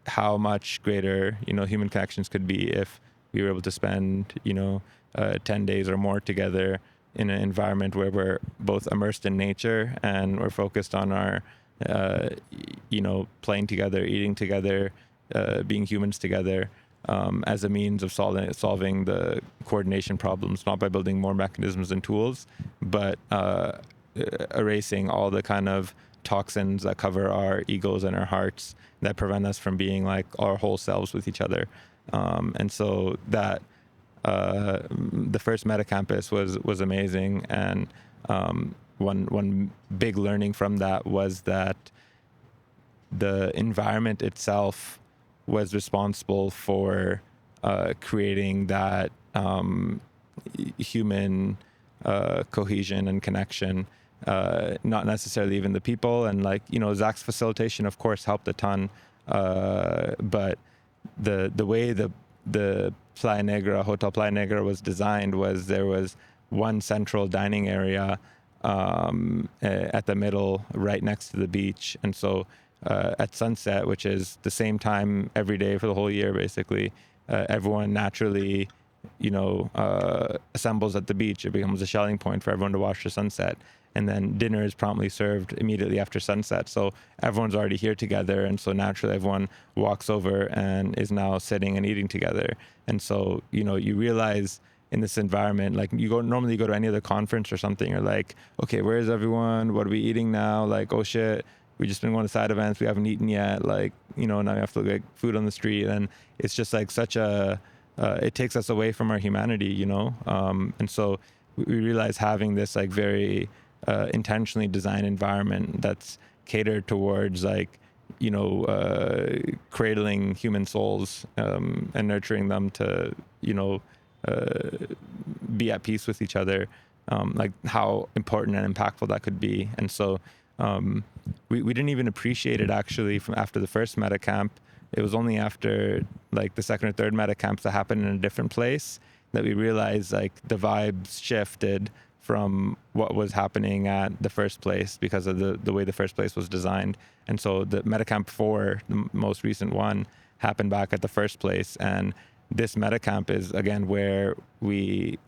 how much greater human connections could be if we were able to spend 10 days or more together in an environment where we're both immersed in nature and we're focused on our playing together, eating together, being humans together, as a means of solving the coordination problems, not by building more mechanisms and tools, but erasing all the kind of toxins that cover our egos and our hearts that prevent us from being like our whole selves with each other. And so that the first MetaCampus was amazing. And one big learning from that was that the environment itself was responsible for creating that human cohesion and connection, not necessarily even the people. And like, Zach's facilitation, of course, helped a ton. But the way the Playa Negra, Hotel Playa Negra was designed was there was one central dining area at the middle, right next to the beach. And so at sunset, which is the same time every day for the whole year, basically, everyone naturally, assembles at the beach. It becomes a shelling point for everyone to watch the sunset. And then dinner is promptly served immediately after sunset. So everyone's already here together. And so naturally everyone walks over and is now sitting and eating together. And so, you realize in this environment, like normally you go to any other conference or something, you're like, okay, where is everyone? What are we eating now? Like, oh shit, we just been going to side events. We haven't eaten yet. Like, now we have to look at food on the street. And it's just like it takes us away from our humanity, And so we realize having this like very intentionally designed environment that's catered towards like, cradling human souls and nurturing them to, be at peace with each other, like how important and impactful that could be. And so we didn't even appreciate it actually from after the first MetaCamp. It was only after like the second or third MetaCamps that happened in a different place that we realized like the vibes shifted from what was happening at the first place because of the way the first place was designed. And so the MetaCamp 4, the most recent one, happened back at the first place. And this MetaCamp is, again, where the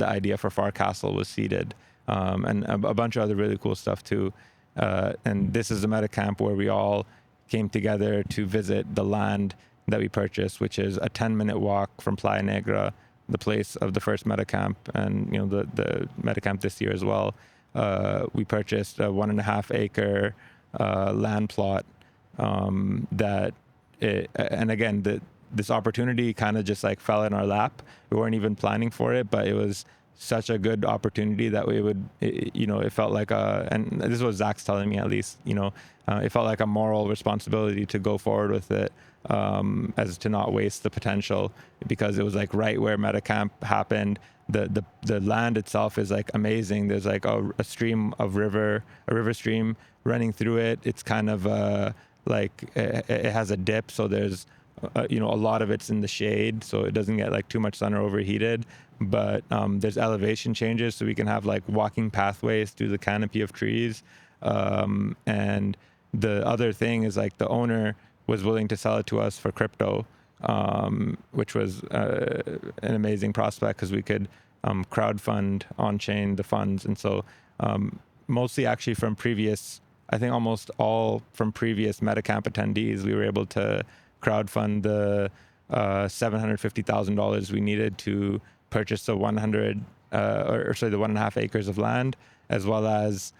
idea for Farcastle was seeded, and a bunch of other really cool stuff too. And this is the MetaCamp where we all came together to visit the land that we purchased, which is a 10-minute walk from Playa Negra, the place of the first MetaCamp, and the MetaCamp this year as well. We purchased a 1.5 acre land plot and again, this opportunity kind of just like fell in our lap. We weren't even planning for it, but it was such a good opportunity that we would, it felt like and this is what Zach's telling me at least, it felt like a moral responsibility to go forward with it, as to not waste the potential, because it was like right where MetaCamp happened. The land itself is like amazing. There's like a river stream running through it. It's kind of like it has a dip, so there's a lot of it's in the shade, so it doesn't get like too much sun or overheated. But there's elevation changes, so we can have like walking pathways through the canopy of trees. And the other thing is like the owner was willing to sell it to us for crypto, which was an amazing prospect because we could crowdfund on-chain the funds. And so mostly actually from previous, I think almost all from previous MetaCamp attendees, we were able to crowdfund the $750,000 we needed to purchase the 1.5 acres of land, as well as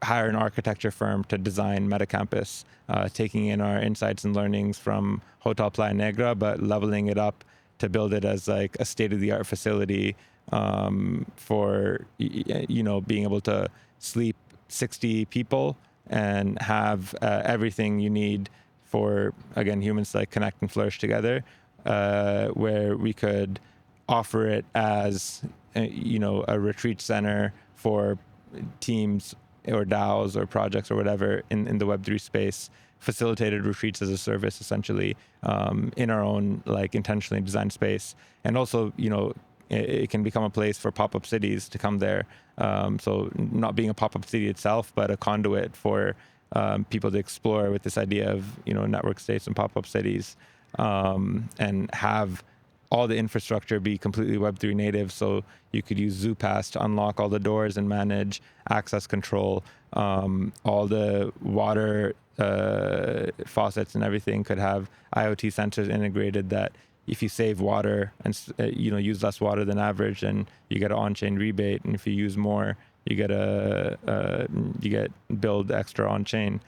hire an architecture firm to design MetaCampus, taking in our insights and learnings from Hotel Playa Negra, but leveling it up to build it as like a state-of-the-art facility for being able to sleep 60 people and have everything you need for, again, humans to like connect and flourish together, where we could offer it as a retreat center for teams or DAOs or projects or whatever in the Web3 space facilitated retreats as a service, essentially, in our own like intentionally designed space. And also, it can become a place for pop-up cities to come there. So not being a pop-up city itself, but a conduit for people to explore with this idea of, network states and pop-up cities, and have all the infrastructure be completely Web3 native. So you could use ZooPass to unlock all the doors and manage access control. All the water faucets and everything could have IoT sensors integrated that if you save water and use less water than average, then you get an on-chain rebate, and if you use more, you get billed extra on-chain.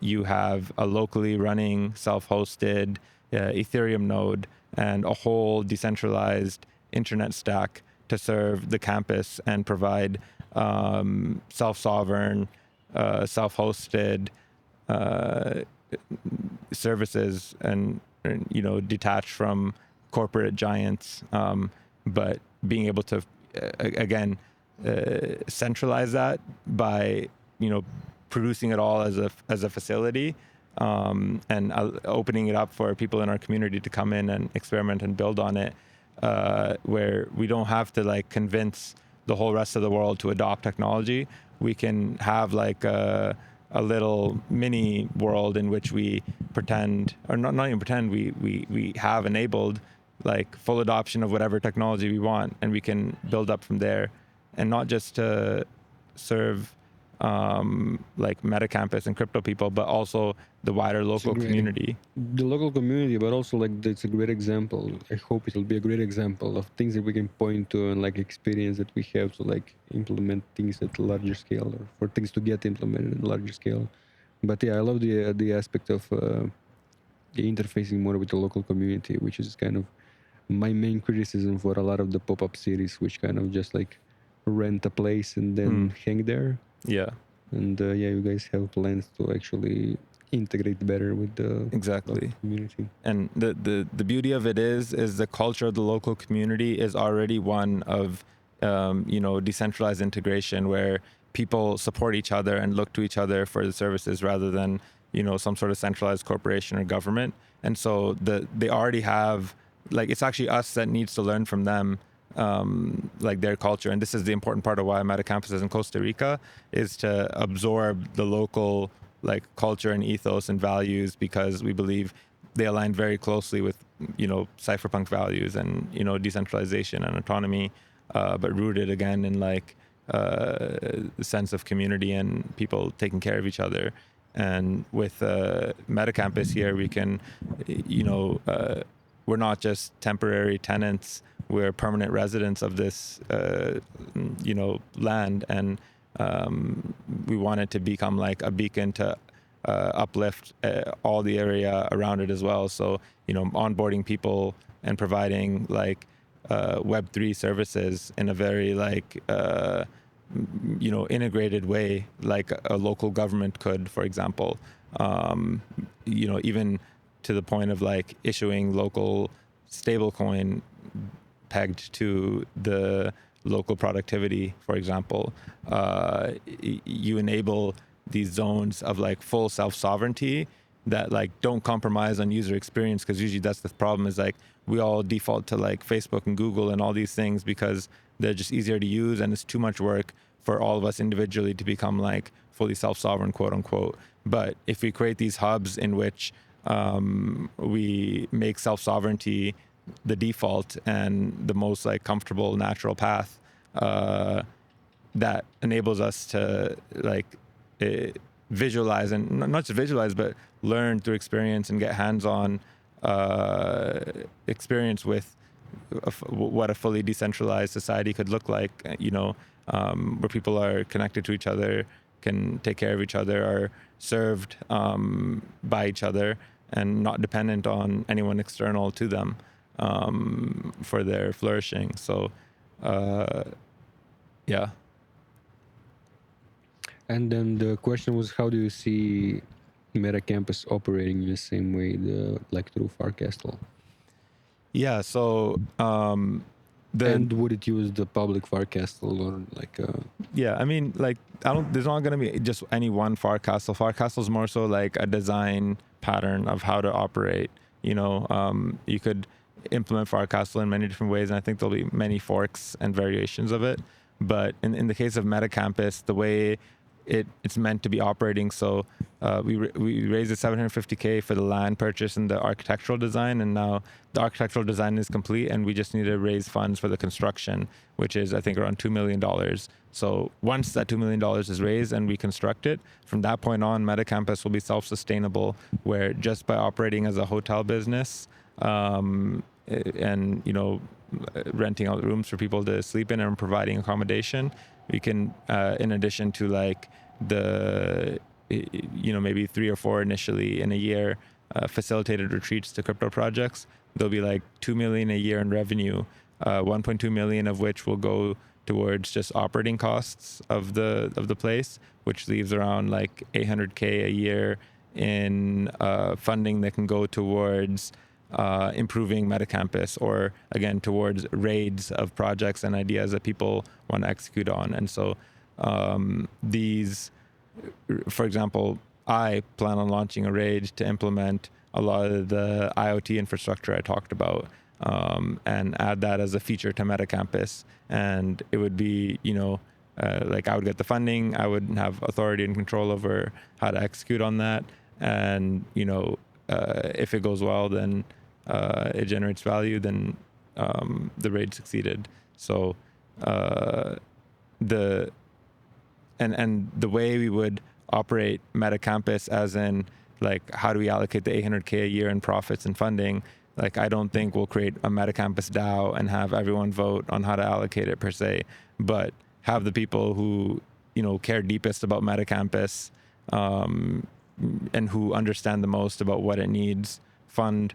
You have a locally running self-hosted Ethereum node and a whole decentralized internet stack to serve the campus and provide self-sovereign, self-hosted services and detached from corporate giants, but being able to again centralize that by producing it all as a facility, and opening it up for people in our community to come in and experiment and build on it, where we don't have to like convince the whole rest of the world to adopt technology. We can have like a little mini world in which we pretend, or not even pretend, we have enabled like full adoption of whatever technology we want, and we can build up from there, and not just to serve like MetaCampus and crypto people, but also the wider local community. The local community, but also like it's a great example. I hope it'll be a great example of things that we can point to and like experience that we have to like implement things at a larger scale, or for things to get implemented at a larger scale. But yeah, I love the aspect of the interfacing more with the local community, which is kind of my main criticism for a lot of the pop-up cities, which kind of just like rent a place and then hang there. Yeah. And yeah, you guys have plans to actually integrate better with the exactly community. And the beauty of it is the culture of the local community is already one of decentralized integration, where people support each other and look to each other for the services rather than some sort of centralized corporation or government. And so they already have, like, it's actually us that needs to learn from them, like their culture. And this is the important part of why MetaCampus is in Costa Rica, is to absorb the local like culture and ethos and values, because we believe they align very closely with cypherpunk values and decentralization and autonomy, but rooted again in like the sense of community and people taking care of each other. And with MetaCampus here, we can we're not just temporary tenants, we're permanent residents of this land, and we want it to become like a beacon to uplift all the area around it as well. So onboarding people and providing like Web3 services in a very like integrated way, like a local government could, for example, even to the point of like issuing local stablecoin pegged to the local productivity, for example. You enable these zones of like full self-sovereignty that like don't compromise on user experience, because usually that's the problem, is like we all default to like Facebook and Google and all these things because they're just easier to use, and it's too much work for all of us individually to become like fully self-sovereign, quote unquote. But if we create these hubs in which we make self-sovereignty the default and the most like comfortable natural path, that enables us to like visualize, and not just visualize, but learn through experience and get hands-on experience with what a fully decentralized society could look like, where people are connected to each other, can take care of each other, are served by each other, and not dependent on anyone external to them for their flourishing. So, yeah. And then the question was, how do you see MetaCampus operating in the same way, like through Farcastle? Yeah, so and would it use the public Farcastle, or like Yeah, I mean, like, there's not going to be just any one Farcastle. Farcastle is more so like a design pattern of how to operate. You could implement Farcastle in many different ways, and I think there'll be many forks and variations of it. But in the case of MetaCampus, the way it's meant to be operating, so we raised the 750K for the land purchase and the architectural design, and now the architectural design is complete, and we just need to raise funds for the construction, which is I think around $2 million. So once that $2 million is raised and we construct it, from that point on, MetaCampus will be self-sustainable, where just by operating as a hotel business, and renting out rooms for people to sleep in and providing accommodation, we can, in addition to like the maybe 3 or 4 initially in a year facilitated retreats to crypto projects, there'll be like 2 million a year in revenue, 1.2 million of which will go towards just operating costs of the place, which leaves around like 800K a year in funding that can go towards improving MetaCampus, or again towards raids of projects and ideas that people want to execute on. And so for example, I plan on launching a raid to implement a lot of the IoT infrastructure I talked about, and add that as a feature to MetaCampus. And it would be, like I would get the funding, I would have authority and control over how to execute on that. And, if it goes well, then it generates value, then the raid succeeded. So the way we would operate MetaCampus, as in like how do we allocate the 800K a year in profits and funding, like I don't think we'll create a MetaCampus DAO and have everyone vote on how to allocate it per se, but have the people who care deepest about MetaCampus, and who understand the most about what it needs, fund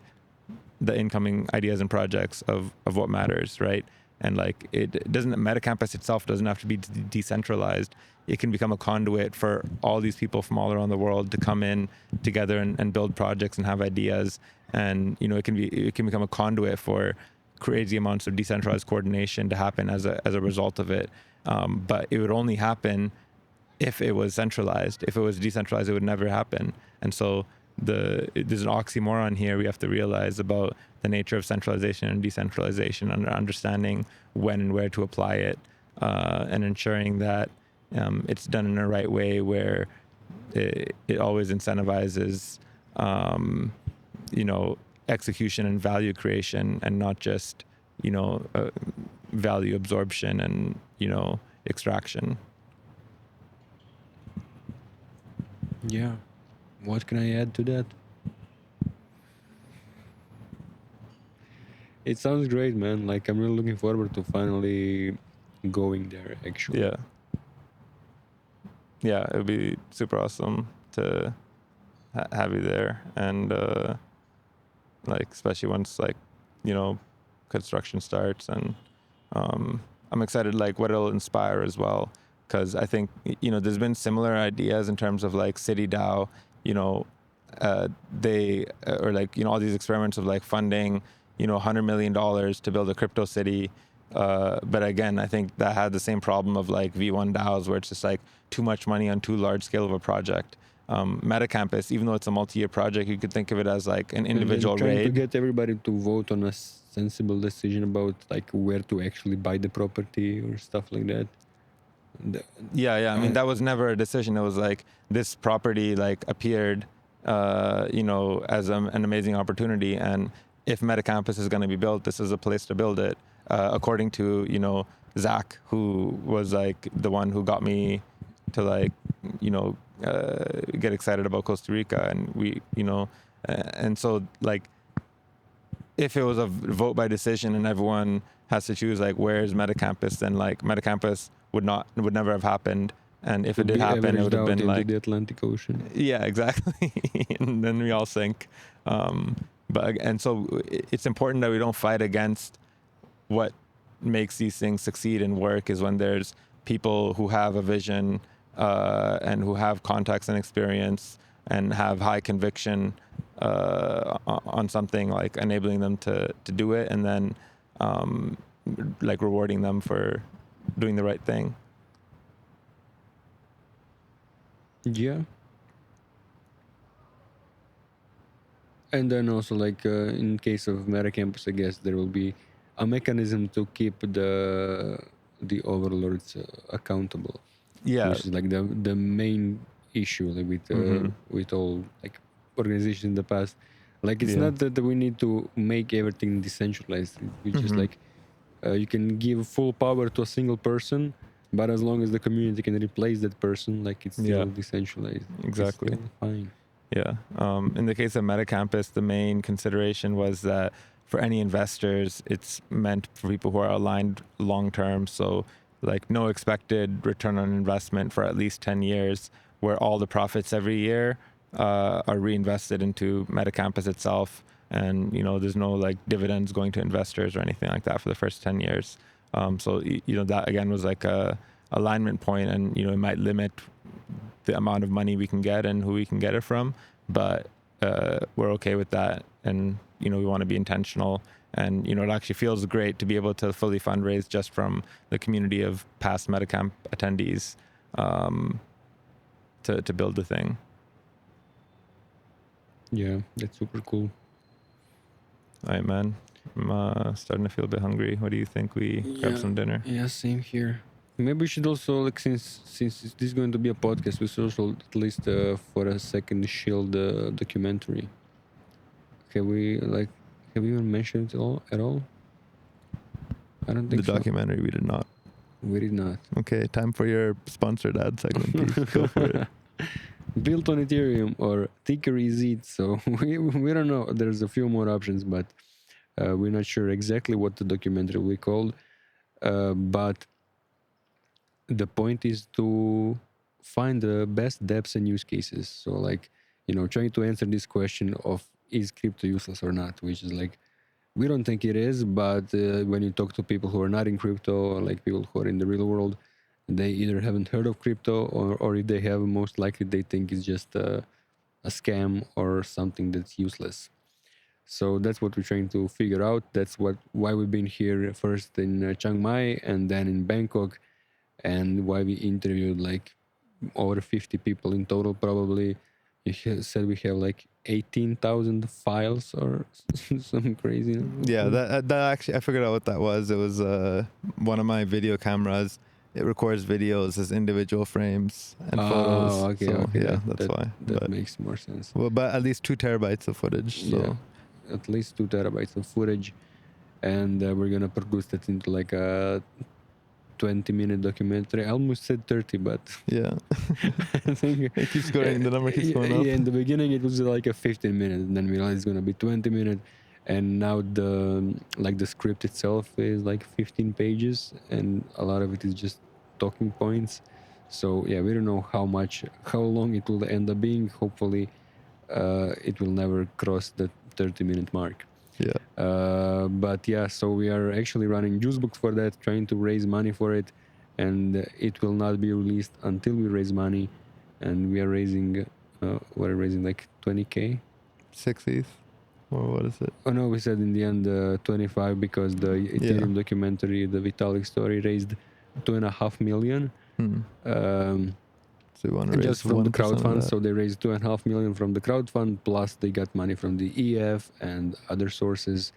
the incoming ideas and projects of what matters, right? And like MetaCampus itself doesn't have to be decentralized. It can become a conduit for all these people from all around the world to come in together and build projects and have ideas. And it can become a conduit for crazy amounts of decentralized coordination to happen as a result of it. But it would only happen if it was centralized. If it was decentralized, it would never happen. And so there's an oxymoron here we have to realize about the nature of centralization and decentralization, and understanding when and where to apply it, and ensuring that it's done in the right way, where it always incentivizes execution and value creation, and not just value absorption and extraction. Yeah. What can I add to that? It sounds great, man. Like, I'm really looking forward to finally going there, actually. Yeah, it would be super awesome to have you there. And especially once construction starts. And I'm excited what it'll inspire as well, because I think there's been similar ideas in terms of City DAO. They all these experiments of funding $100 million to build a crypto city, but again, I think that had the same problem of V1 DAOs, where it's just too much money on too large scale of a project. MetaCampus, even though it's a multi-year project, you could think of it as an individual trying raid. To get everybody to vote on a sensible decision about where to actually buy the property or stuff like that. I mean, that was never a decision. It was this property appeared as an amazing opportunity, and if MetaCampus is going to be built, this is a place to build it, according to Zach, who was the one who got me to get excited about Costa Rica. And we and so if it was a vote by decision and everyone has to choose where's MetaCampus, then MetaCampus would never have happened. And if it did happen, it would have been into the Atlantic Ocean. Yeah, exactly. And then we all sink. And so it's important that we don't fight against what makes these things succeed and work, is when there's people who have a vision, and who have context and experience and have high conviction on something, enabling them to do it, and then rewarding them for doing the right thing. Yeah. And then also, like in case of MetaCampus, I guess there will be a mechanism to keep the overlords accountable, Yeah. which is like the main issue, like, with all like organizations in the past. Like, it's Yeah. not that we need to make everything decentralized. Which is like you can give full power to a single person, but as long as the community can replace that person, like, it's still Yeah. decentralized. Exactly. It's still fine. Yeah. In the case of MetaCampus, the main consideration was that for any investors, it's meant for people who are aligned long term. So, like, no expected return on investment for at least 10 years, where all the profits every year are reinvested into MetaCampus itself. And, there's no like dividends going to investors or anything like that for the first 10 years. So, that again was like a alignment point, and, it might limit the amount of money we can get and who we can get it from, but we're okay with that. And we want to be intentional, and it actually feels great to be able to fully fundraise just from the community of past MetaCamp attendees to build the thing. Yeah, that's super cool. All right, man, I'm starting to feel a bit hungry. What do you think we grab some dinner? Yeah, same here. Maybe we should also, like, since this is going to be a podcast, we should also at least for a second shield the documentary. Have we even mentioned it at all? I don't think The so. documentary, we did not. We did not. Okay, time for your sponsored ad segment, please. Go for it. Built on Ethereum or ticker is it? So we don't know. There's a few more options, but we're not sure exactly what the documentary will be called. But the point is to find the best depths and use cases. So, like, trying to answer this question of, is crypto useless or not, which is like, we don't think it is, but when you talk to people who are not in crypto, or like people who are in the real world, they either haven't heard of crypto, or if they have, most likely they think it's just a scam or something that's useless. So that's what we're trying to figure out. That's why we've been here first in Chiang Mai and then in Bangkok, and why we interviewed like over 50 people in total. Probably you said we have like 18,000 files or some crazy number. Yeah, that actually, I figured out what that was. It was one of my video cameras. It records videos as individual frames and photos. Okay, so, okay. Yeah, that's why. That makes more sense. Well, but at least 2 terabytes of footage. So. Yeah, at least 2 terabytes of footage, and we're gonna produce that into like a 20-minute documentary. I almost said 30, but yeah, I think it keeps going. The number keeps going up. Yeah, in the beginning it was like a 15-minute, and then we realized it's gonna be 20-minute, and now the script itself is like 15 pages, and a lot of it is just talking points. So yeah, we don't know how long it will end up being. Hopefully, it will never cross the 30-minute mark. Yeah. But yeah, so we are actually running juice books for that, trying to raise money for it, and it will not be released until we raise money, and we are raising like 20K. 60th, or what is it? Oh no, we said in the end 25, because the Ethereum documentary, the Vitalik story, raised 2.5 million. So we want to raise just from the 1% crowdfund. So they raised 2.5 million from the crowdfund, plus they got money from the EF and other sources.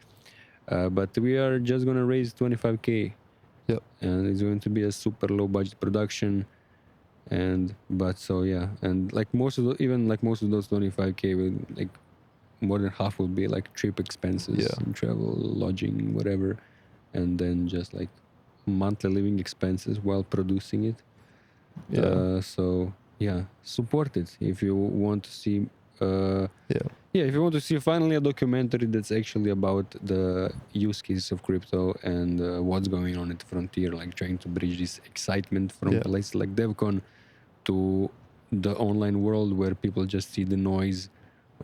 But we are just gonna raise 25K. Yep. And it's going to be a super low budget production. And like most of those 25K will, like, more than half will be like trip expenses, travel, lodging, whatever, and then just like monthly living expenses while producing it. So yeah, support it if you want to see. If you want to see finally a documentary that's actually about the use cases of crypto and what's going on at the frontier, like trying to bridge this excitement from places like Devcon to the online world where people just see the noise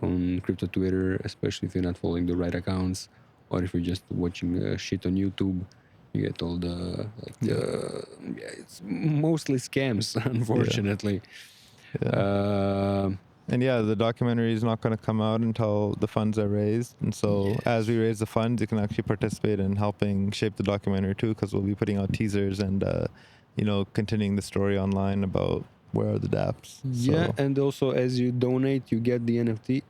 on crypto Twitter, especially if you're not following the right accounts, or if you're just watching shit on YouTube. You get all it's mostly scams, unfortunately. And the documentary is not going to come out until the funds are raised. And so as we raise the funds, you can actually participate in helping shape the documentary too, because we'll be putting out teasers and, continuing the story online about where are the dApps? Yeah, So, and also as you donate, you get the NFT.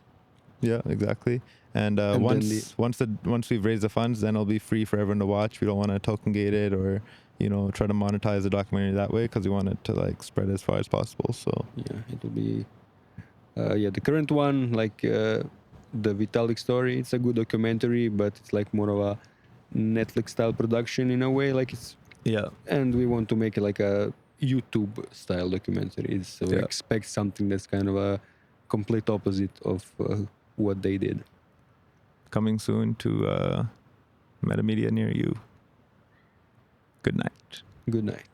yeah, exactly. And, And once we've raised the funds, then it'll be free for everyone to watch. We don't want to token gate it or try to monetize the documentary that way, because we want it to like spread as far as possible. So Yeah, it will be. The current one, like the Vitalik story, it's a good documentary, but it's like more of a Netflix style production in a way. Like it's, yeah, and we want to make it like a YouTube style documentary. So we Yeah. expect something that's kind of a complete opposite of what they did. coming soon to MetaMedia near you. Good night. Good night.